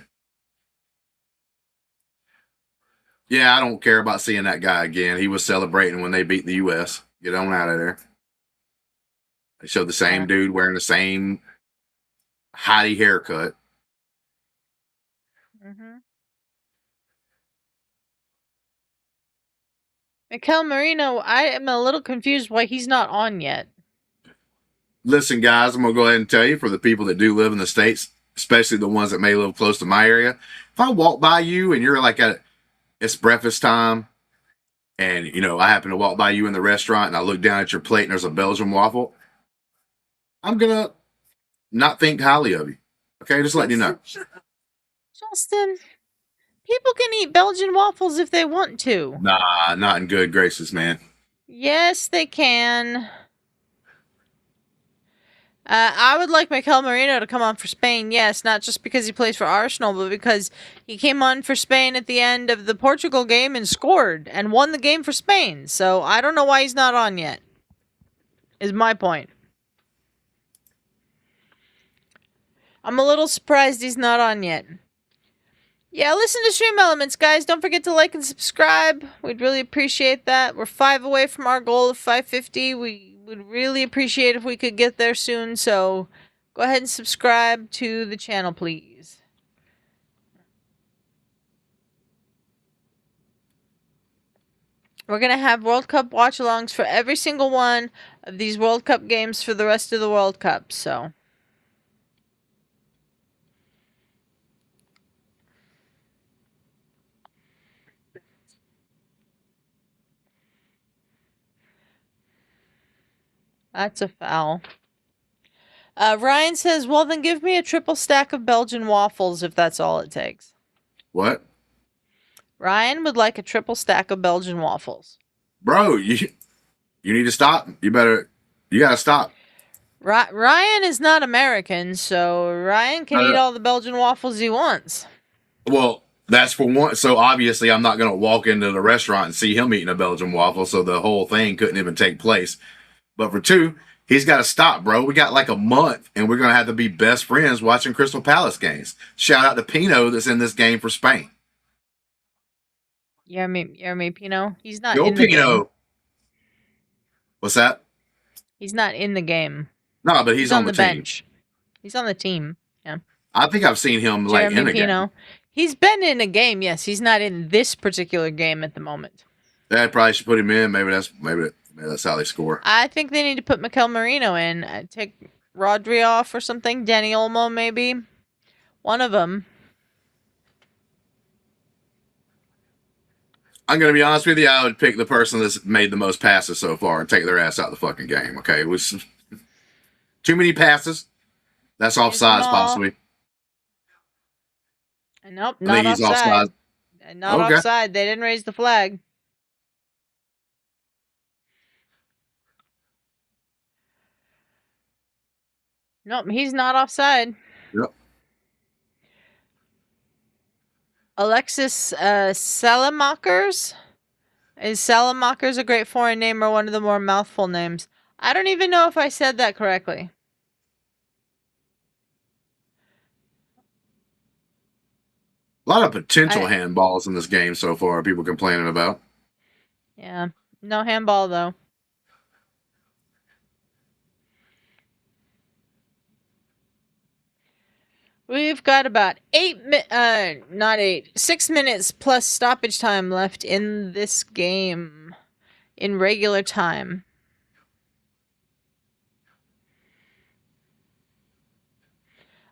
Speaker 3: Yeah, I don't care about seeing that guy again. He was celebrating when they beat the US. Get on out of there. They showed the same dude wearing the same hottie haircut.
Speaker 1: Mm-hmm. Mikel Merino, I am a little confused why he's not on yet.
Speaker 3: Listen, guys, I'm going to go ahead and tell you for the people that do live in the States, especially the ones that may live close to my area, if I walk by you and you're like it's breakfast time and, I happen to walk by you in the restaurant and I look down at your plate and there's a Belgian waffle, I'm going to not think highly of you Okay, just letting you know.
Speaker 1: Justin, people can eat Belgian waffles if they want to.
Speaker 3: Nah, not in good graces, man.
Speaker 1: Yes, they can. I would like Mikel Merino to come on for Spain, yes, not just because he plays for Arsenal, but because he came on for Spain at the end of the Portugal game and scored and won the game for Spain. So I don't know why he's not on yet, is my point. I'm a little surprised he's not on yet. Yeah, listen to Stream Elements, guys. Don't forget to like and subscribe. We'd really appreciate that. We're 5 away from our goal of 550. We would really appreciate if we could get there soon. So go ahead and subscribe to the channel, please. We're going to have World Cup watch-alongs for every single one of these World Cup games for the rest of the World Cup. So that's a foul. Ryan says, well, then give me a triple stack of Belgian waffles if that's all it takes.
Speaker 3: What?
Speaker 1: Ryan would like a triple stack of Belgian waffles.
Speaker 3: Bro, you need to stop. You gotta stop.
Speaker 1: Ryan is not American, so Ryan can eat all the Belgian waffles he wants.
Speaker 3: Well, that's for one. So obviously, I'm not gonna walk into the restaurant and see him eating a Belgian waffle, so the whole thing couldn't even take place. But for two, he's got to stop, bro. We got like a month, and we're gonna have to be best friends watching Crystal Palace games. Shout out to Pino that's in this game for Spain.
Speaker 1: Yeremy Pino. He's not
Speaker 3: Yo,
Speaker 1: in the
Speaker 3: Pino.
Speaker 1: game.
Speaker 3: What's that?
Speaker 1: He's not in the game.
Speaker 3: No, but he's on the team.
Speaker 1: bench. He's on the team. Yeah.
Speaker 3: I think I've seen him like
Speaker 1: Jeremy
Speaker 3: in a
Speaker 1: Pino.
Speaker 3: game.
Speaker 1: He's been in a game, yes. He's not in this particular game at the moment.
Speaker 3: They probably should put him in. Maybe that's how they score.
Speaker 1: I think they need to put Mikel Merino in. Take Rodri off or something. Danny Olmo, maybe. One of them.
Speaker 3: I'm going to be honest with you. I would pick the person that's made the most passes so far and take their ass out of the fucking game. Okay, it was too many passes. That's offsides, possibly.
Speaker 1: Nope, not
Speaker 3: he's
Speaker 1: offside.
Speaker 3: offside.
Speaker 1: Not offside. They didn't raise the flag. Nope, he's not offside.
Speaker 3: Yep.
Speaker 1: Alexis Salamakers? Is Salamakers a great foreign name or one of the more mouthful names? I don't even know if I said that correctly.
Speaker 3: A lot of potential handballs in this game so far. People complaining about.
Speaker 1: Yeah, no handball though. We've got about 6 minutes plus stoppage time left in this game in regular time.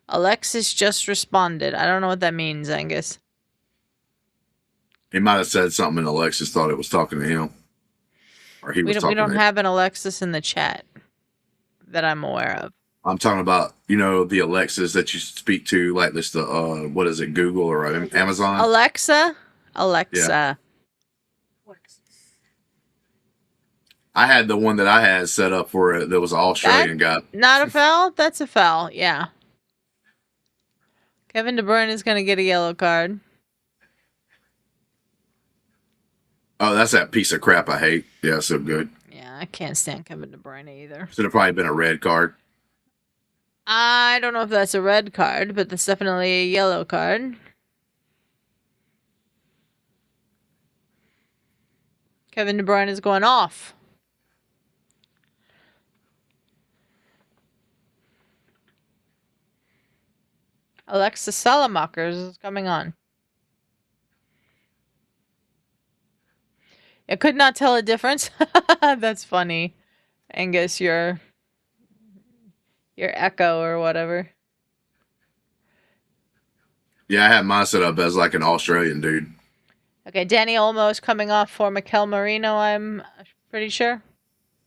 Speaker 1: Alexis just responded. I don't know what that means, Angus.
Speaker 3: He might have said something and Alexis thought it was talking to him. Or he was talking to him.
Speaker 1: We don't have an Alexis in the chat that I'm aware of.
Speaker 3: I'm talking about, the Alexis that you speak to, like this, what is it, Google or Amazon?
Speaker 1: Alexa?
Speaker 3: Yeah. I had the one that I had set up for it that was an Australian guy.
Speaker 1: Not a foul? That's a foul, yeah. Kevin De Bruyne is going to get a yellow card.
Speaker 3: Oh, that's that piece of crap I hate. Yeah, so good.
Speaker 1: Yeah, I can't stand Kevin De Bruyne either.
Speaker 3: Should have probably been a red card.
Speaker 1: I don't know if that's a red card, but that's definitely a yellow card. Kevin De Bruyne is going off. Alexis Salamakers is coming on. I could not tell a difference. That's funny. Angus, your echo or whatever.
Speaker 3: Yeah, I had mine set up as like an Australian dude.
Speaker 1: Okay, Danny Olmo is coming off for Mikel Merino, I'm pretty sure.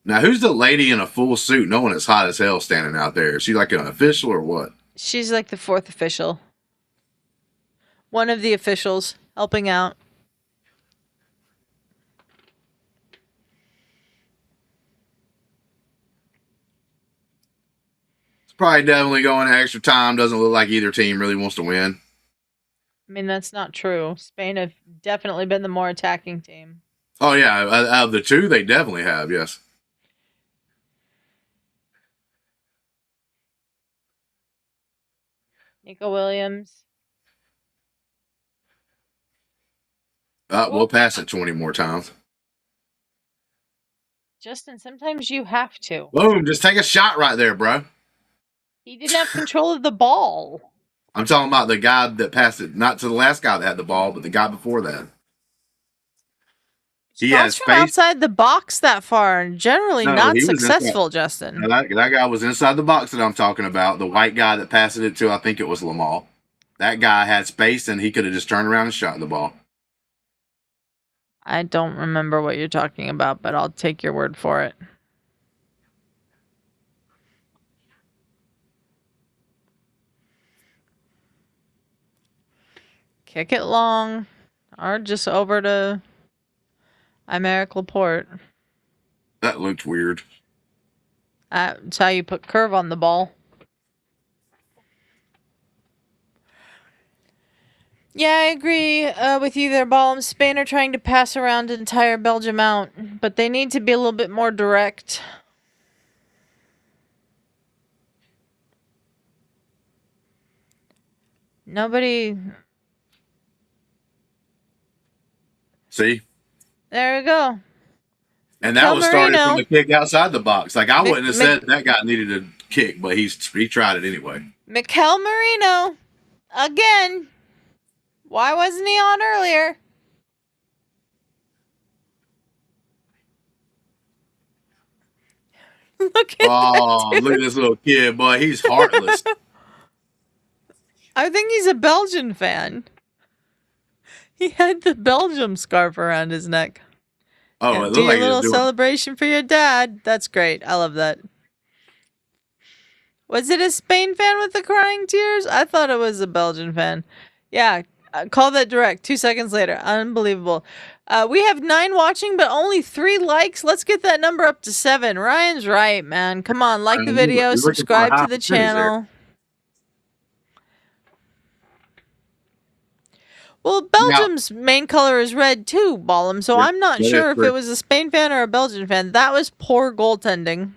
Speaker 3: Now, who's the lady in a full suit knowing it's hot as hell standing out there? Is she like an official or what?
Speaker 1: She's like the fourth official. One of the officials helping out.
Speaker 3: It's probably definitely going to extra time. Doesn't look like either team really wants to win.
Speaker 1: I mean, that's not true. Spain have definitely been the more attacking team.
Speaker 3: Oh, yeah. Out of the two, they definitely have, yes.
Speaker 1: Nico Williams.
Speaker 3: We'll pass it 20 more times.
Speaker 1: Justin, sometimes you have to.
Speaker 3: Boom. Just take a shot right there, bro.
Speaker 1: He didn't have control of the ball.
Speaker 3: I'm talking about the guy that passed it, not to the last guy that had the ball, but the guy before that. He
Speaker 1: Shots
Speaker 3: has
Speaker 1: from
Speaker 3: space.
Speaker 1: outside the box that far, and generally
Speaker 3: No,
Speaker 1: not
Speaker 3: he was
Speaker 1: successful,
Speaker 3: inside.
Speaker 1: Justin.
Speaker 3: Now, that guy was inside the box that I'm talking about. The white guy that passed it to, I think it was Lamal. That guy had space, and he could have just turned around and shot the ball.
Speaker 1: I don't remember what you're talking about, but I'll take your word for it. Kick it long, or just over to Aymeric Laporte.
Speaker 3: That looked weird.
Speaker 1: That's how you put curve on the ball. Yeah, I agree with you there, Ball. Spain are trying to pass around entire Belgium out, but they need to be a little bit more direct. Nobody.
Speaker 3: See?
Speaker 1: There we go.
Speaker 3: And that
Speaker 1: Mikel
Speaker 3: was started
Speaker 1: Merino.
Speaker 3: from a kick outside the box. Like, I
Speaker 1: Mick-
Speaker 3: wouldn't have said that guy needed a kick, but he tried it anyway.
Speaker 1: Mikel Merino. Again. Why wasn't he on earlier? Look at
Speaker 3: Oh,
Speaker 1: that dude.
Speaker 3: look at this little kid, boy. He's heartless.
Speaker 1: I think he's a Belgian fan. He had the Belgium scarf around his neck.
Speaker 3: Oh,
Speaker 1: Yeah,
Speaker 3: it
Speaker 1: do
Speaker 3: looked
Speaker 1: your
Speaker 3: like he was
Speaker 1: little
Speaker 3: doing.
Speaker 1: celebration for your dad. That's great. I love that. Was it a Spain fan with the crying tears? I thought it was a Belgian fan. Yeah, call that direct. 2 seconds later. Unbelievable. We have 9 watching, but only 3 likes. Let's get that number up to 7. Ryan's right, man. Come on, like the video,
Speaker 3: You're looking for a
Speaker 1: subscribe
Speaker 3: high
Speaker 1: to the
Speaker 3: percentage there.
Speaker 1: channel. Well, Belgium's main color is red too, Ballum, so
Speaker 3: Yeah,
Speaker 1: I'm not
Speaker 3: that is
Speaker 1: sure if
Speaker 3: true.
Speaker 1: it was a Spain fan or a Belgian fan. That was poor goaltending.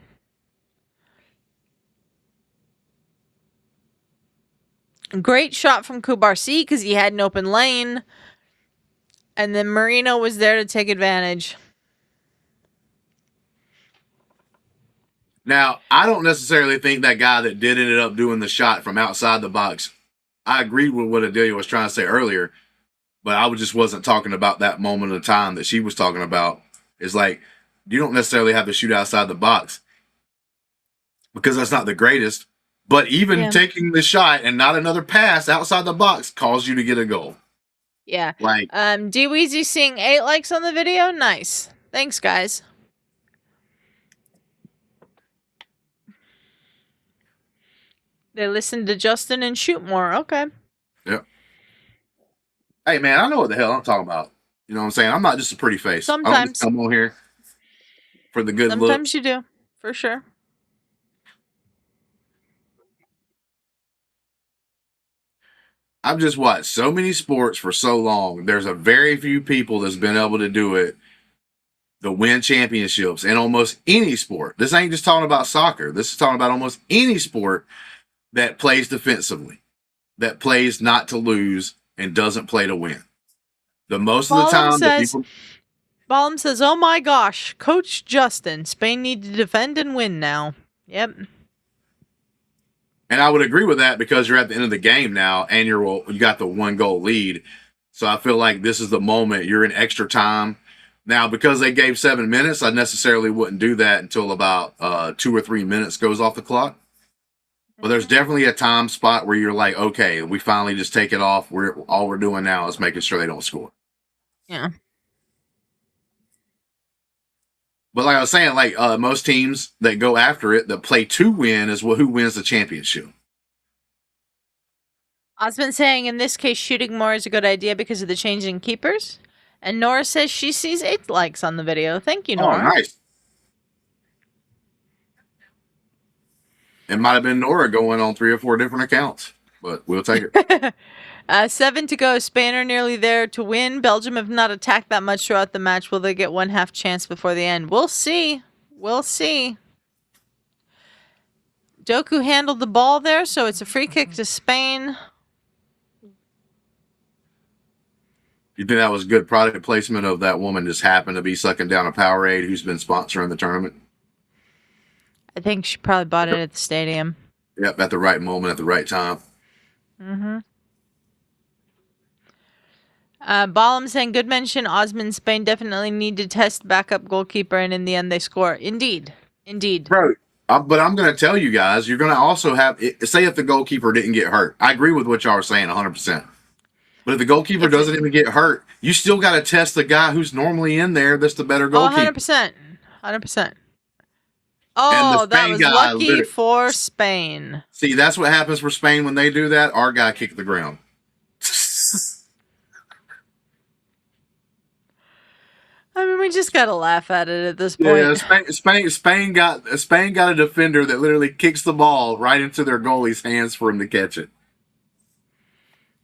Speaker 1: Great shot from Kubarsi because he had an open lane. And then Merino was there to take advantage.
Speaker 3: Now, I don't necessarily think that guy that did ended up doing the shot from outside the box. I agreed with what Adelia was trying to say earlier, but I just wasn't talking about that moment of time that she was talking about. It's like, you don't necessarily have to shoot outside the box because that's not the greatest. But even taking the shot and not another pass outside the box caused you to get a goal.
Speaker 1: Yeah.
Speaker 3: Like,
Speaker 1: D-Weezy seeing 8 likes on the video. Nice. Thanks, guys. They listen to Justin and shoot more. Okay.
Speaker 3: yeah. Hey, man, I know what the hell I'm talking about. You know what I'm saying? I'm not just a pretty face. I don't
Speaker 1: Sometimes.
Speaker 3: just come on here for the good look.
Speaker 1: Sometimes you do. For sure.
Speaker 3: I've just watched so many sports for so long. There's a very few people that's been able to do it to win championships in almost any sport. This ain't just talking about soccer. This is talking about almost any sport that plays defensively, that plays not to lose and doesn't play to win. The most of the time,
Speaker 1: Ballum says, "Oh my gosh, Coach Justin, Spain need to defend and win now." Yep.
Speaker 3: And I would agree with that because you're at the end of the game now and you got the 1-goal lead. So I feel like this is the moment. You're in extra time. Now, because they gave 7 minutes, I necessarily wouldn't do that until about 2 or 3 minutes goes off the clock. But there's definitely a time spot where you're like, okay, we finally just take it off. All we're doing now is making sure they don't score.
Speaker 1: Yeah.
Speaker 3: But like I was saying, like most teams that go after it, that play to win is who wins the championship.
Speaker 1: Osmond saying in this case shooting more is a good idea because of the changing keepers. And Nora says she sees 8 likes on the video. Thank you,
Speaker 3: Oh,
Speaker 1: Nora.
Speaker 3: nice. It might have been Nora going on 3 or 4 different accounts, but we'll take it.
Speaker 1: 7 to go. Spain are nearly there to win. Belgium have not attacked that much throughout the match. Will they get 1/2 chance before the end? We'll see. We'll see. Doku handled the ball there, so it's a free kick to Spain.
Speaker 3: You think that was good product placement of that woman just happened to be sucking down a Powerade who's been sponsoring the tournament?
Speaker 1: I think she probably bought it at the stadium.
Speaker 3: Yep, at the right moment, at the right time.
Speaker 1: Mm-hmm. Balam saying, good mention. Osman, Spain definitely need to test backup goalkeeper, and in the end they score. Indeed. Indeed.
Speaker 3: Bro, but I'm going to tell you guys, you're going to also have, say if the goalkeeper didn't get hurt. I agree with what y'all are saying 100%. But if the goalkeeper doesn't even get hurt, you still got to test the guy who's normally in there that's the better goalkeeper.
Speaker 1: 100%. 100%. Oh, that was lucky for Spain.
Speaker 3: See, that's what happens for Spain when they do that. Our guy kicked the ground.
Speaker 1: I mean, we just gotta laugh at it at this point.
Speaker 3: Yeah, Spain got a defender that literally kicks the ball right into their goalie's hands for him to catch it.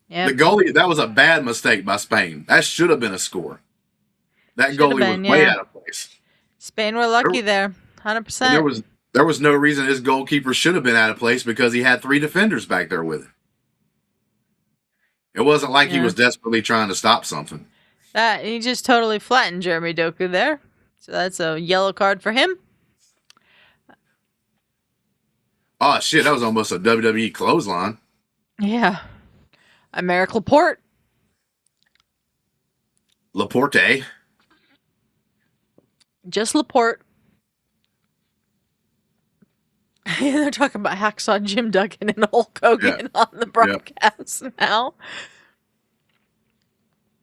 Speaker 3: Yep. The goalie, that was a bad mistake by Spain. That should have been a score. That goalie was way out of place.
Speaker 1: Spain were lucky there, 100%.
Speaker 3: There was no reason his goalkeeper should have been out of place because he had 3 defenders back there with him. It wasn't like he was desperately trying to stop something.
Speaker 1: He just totally flattened Jeremy Doku there. So that's a yellow card for him.
Speaker 3: Oh, shit. That was almost a WWE clothesline.
Speaker 1: Yeah. Aymeric Laporte.
Speaker 3: Laporte.
Speaker 1: Just Laporte. They're talking about Hacksaw Jim Duggan and Hulk Hogan on the broadcast now.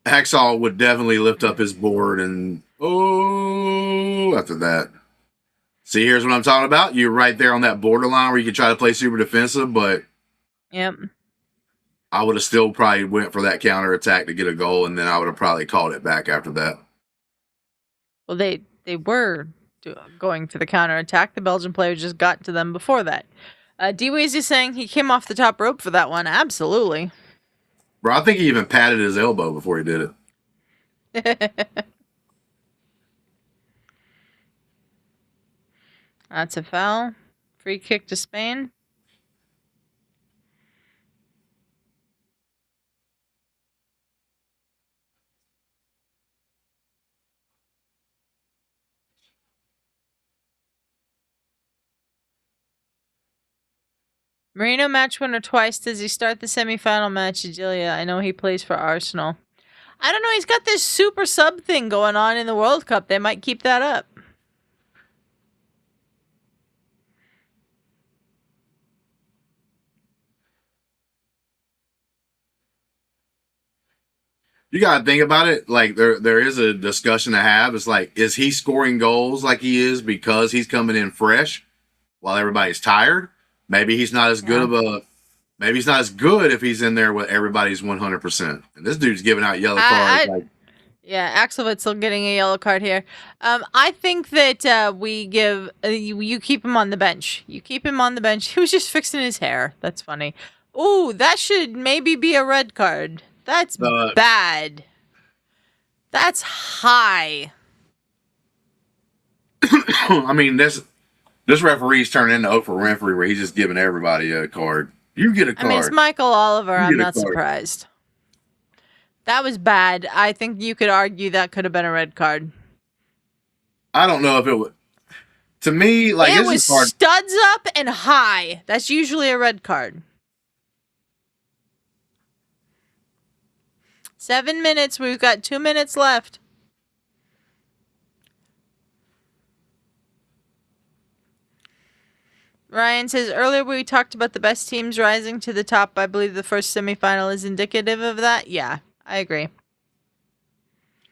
Speaker 3: Hacksaw would definitely lift up his board and after that. See, here's what I'm talking about. You're right there on that borderline where you can try to play super defensive, but I would have still probably went for that counter attack to get a goal, and then I would have probably called it back after that.
Speaker 1: Well, they were going for the counter attack. The Belgian player just got to them before that. D-Weezy saying he came off the top rope for that one. Absolutely.
Speaker 3: Bro, I think he even patted his elbow before he did it.
Speaker 1: That's a foul. Free kick to Spain. Merino match winner twice. Does he start the semifinal match, Adelia? I know he plays for Arsenal. I don't know. He's got this super sub thing going on in the World Cup. They might keep that up.
Speaker 3: You got to think about it. Like, there is a discussion to have. It's like, is he scoring goals like he is because he's coming in fresh while everybody's tired? Maybe he's not as good maybe he's not as good if he's in there with everybody's 100%. And this dude's giving out yellow cards.
Speaker 1: Axel Witzel getting a yellow card here. I think that we give you keep him on the bench. You keep him on the bench. He was just fixing his hair. That's funny. Ooh, that should maybe be a red card. That's bad. That's high.
Speaker 3: I mean, this referee's turning into Oprah Winfrey where he's just giving everybody a card. You get a card.
Speaker 1: I mean, it's Michael Oliver. I'm not surprised. That was bad. I think you could argue that could have been a red card.
Speaker 3: I don't know if it would. To me, like,
Speaker 1: it was studs up and high. That's usually a red card. 7 minutes. We've got 2 minutes left. Ryan says, earlier we talked about the best teams rising to the top. I believe the first semifinal is indicative of that. Yeah, I agree.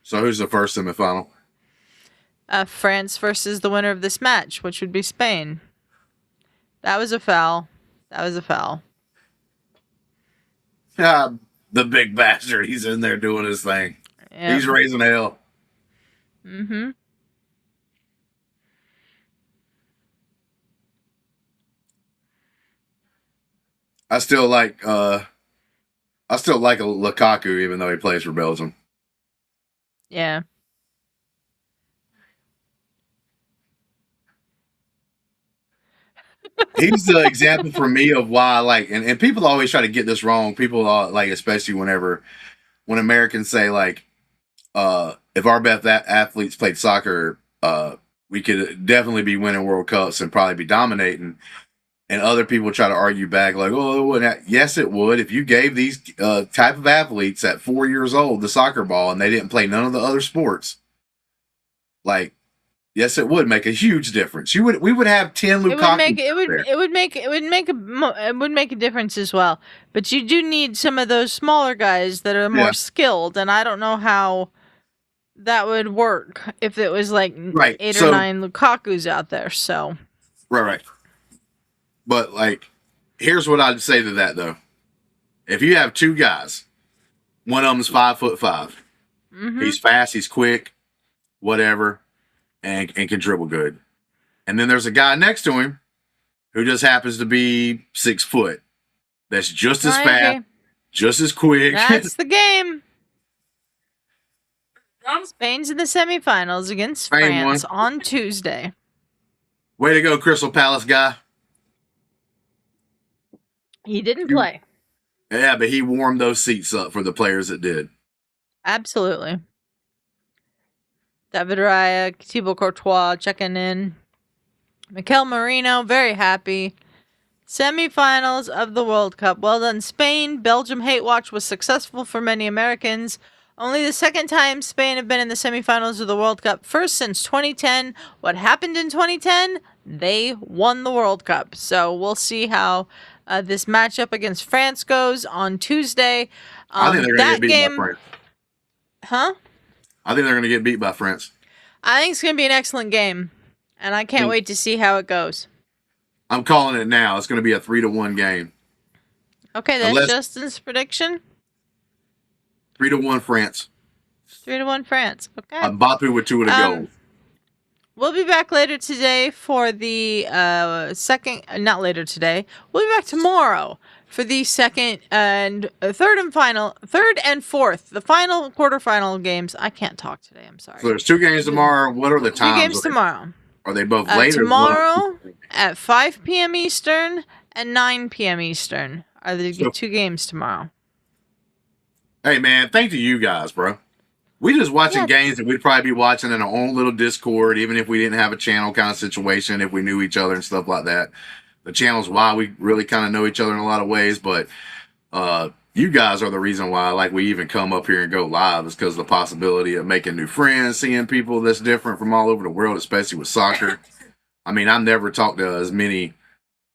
Speaker 3: So who's the first semifinal?
Speaker 1: France versus the winner of this match, which would be Spain. That was a foul. That was a foul.
Speaker 3: Ah, the big bastard. He's in there doing his thing.
Speaker 1: Yeah.
Speaker 3: He's raising hell.
Speaker 1: Mm-hmm.
Speaker 3: I still like a Lukaku, even though he plays for Belgium.
Speaker 1: Yeah.
Speaker 3: He's the example for me of why, like, and people always try to get this wrong. People like, especially when Americans say like, if our best athletes played soccer, we could definitely be winning World Cups and probably be dominating. And other people try to argue back like, oh, it wouldn't. Yes, it would. If you gave these type of athletes at 4 years old the soccer ball and they didn't play none of the other sports, like, yes, it would make a huge difference. We would have 10 Lukaku.
Speaker 1: It would make a difference as well. But you do need some of those smaller guys that are more skilled, and I don't know how that would work if it was like 8 or 9 Lukakus out there. So
Speaker 3: right. But like, here's what I'd say to that though: if you have two guys, one of them's 5'5",
Speaker 1: mm-hmm.
Speaker 3: He's fast, he's quick, whatever, and can dribble good, and then there's a guy next to him who just happens to be 6 foot, that's just as fast, just as quick.
Speaker 1: That's the game. Spain's in the semifinals against France on Tuesday.
Speaker 3: Way to go, Crystal Palace guy.
Speaker 1: He didn't play.
Speaker 3: Yeah, but he warmed those seats up for the players that did.
Speaker 1: Absolutely. David Raya, Thibaut Courtois checking in. Mikel Merino, very happy. Semifinals of the World Cup. Well done, Spain. Belgium hate watch was successful for many Americans. Only the second time Spain have been in the semifinals of the World Cup. First since 2010. What happened in 2010? They won the World Cup. So we'll see how this matchup against France goes on Tuesday.
Speaker 3: I think they're going to get beat by France.
Speaker 1: Huh?
Speaker 3: I think they're going to get beat by France.
Speaker 1: I think it's going to be an excellent game. And I can't wait to see how it goes.
Speaker 3: I'm calling it now. It's going to be a 3-1 game.
Speaker 1: Okay, that's Justin's prediction.
Speaker 3: 3-1 France.
Speaker 1: 3-1 France. Okay.
Speaker 3: Mbappe with 2 of the goals.
Speaker 1: We'll be back later today for the second. Not later today. We'll be back tomorrow for the second and third and fourth, the final quarterfinal games. I can't talk today. I'm sorry.
Speaker 3: So there's 2 games tomorrow. What are the times?
Speaker 1: 2 games tomorrow.
Speaker 3: Are they both later?
Speaker 1: Tomorrow at 5 p.m. Eastern and 9 p.m. Eastern are the 2 games tomorrow.
Speaker 3: Hey, man, thank you guys, bro. We just watching games that we'd probably be watching in our own little Discord, even if we didn't have a channel kind of situation, if we knew each other and stuff like that. The channel's why we really kind of know each other in a lot of ways, but you guys are the reason why like we even come up here and go live, is because of the possibility of making new friends, seeing people that's different from all over the world, especially with soccer. I mean, I've never talked to as many.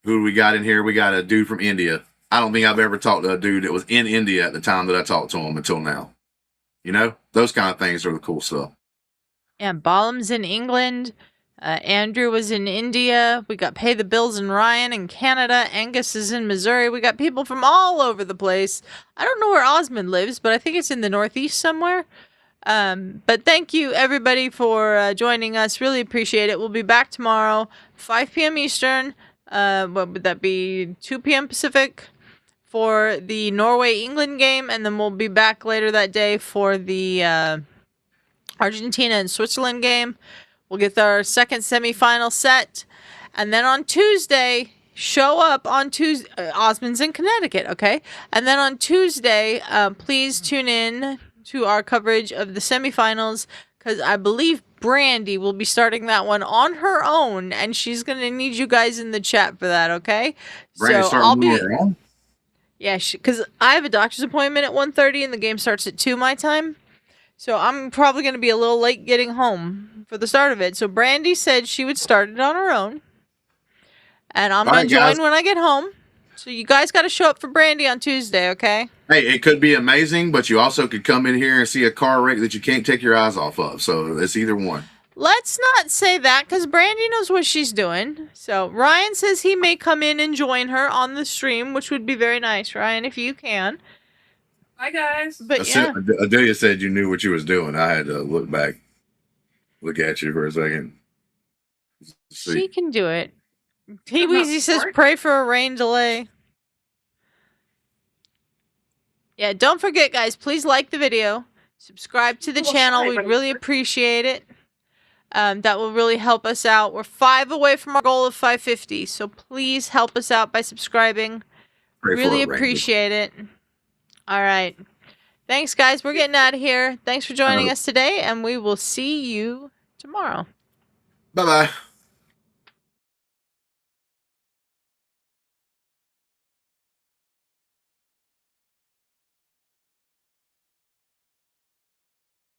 Speaker 3: Who we got in here? We got a dude from India. I don't think I've ever talked to a dude that was in India at the time that I talked to him until now. You know, those kind of things are the cool stuff.
Speaker 1: Yeah, Balam's in England. Andrew was in India. We got Pay the Bills and Ryan in Canada. Angus is in Missouri. We got people from all over the place. I don't know where Osmond lives, but I think it's in the Northeast somewhere. But thank you, everybody, for joining us. Really appreciate it. We'll be back tomorrow, 5 p.m. Eastern. What would that be? 2 p.m. Pacific for the Norway-England game. And then we'll be back later that day for the Argentina and Switzerland game. We'll get our second semifinal set. And then on Tuesday, show up on Tuesday. Osmond's in Connecticut, okay? And then on Tuesday, please tune in to our coverage of the semifinals, because I believe Brandy will be starting that one on her own, and she's going to need you guys in the chat for that, okay?
Speaker 3: Brandy
Speaker 1: so I'll be...
Speaker 3: her own?
Speaker 1: Yeah, because I have a doctor's appointment at 1:30 and the game starts at 2 my time. So I'm probably going to be a little late getting home for the start of it. So Brandy said she would start it on her own. And I'm going to join when I get home. So you guys got to show up for Brandy on Tuesday, okay?
Speaker 3: Hey, it could be amazing, but you also could come in here and see a car wreck that you can't take your eyes off of. So it's either one.
Speaker 1: Let's not say that, because Brandy knows what she's doing. So Ryan says he may come in and join her on the stream, which would be very nice, Ryan, if you can.
Speaker 2: Hi, guys.
Speaker 1: But yeah,
Speaker 3: Adelia said you knew what you was doing. I had to look at you for a second.
Speaker 1: she can do it. T
Speaker 2: Talking about
Speaker 1: Weezy says,
Speaker 2: sport?
Speaker 1: pray for a rain delay. Yeah, don't forget, guys, please like the video. Subscribe to the
Speaker 2: Little
Speaker 1: channel.
Speaker 2: shy,
Speaker 1: We'd
Speaker 2: but
Speaker 1: really appreciate it. That will really help us out. We're 5 away from our goal of 550, so please help us out by subscribing.
Speaker 3: Pray for
Speaker 1: Really
Speaker 3: a rain.
Speaker 1: appreciate it. All right. Thanks, guys. We're getting out of here. Thanks for joining us today, and we will see you tomorrow.
Speaker 3: Bye-bye.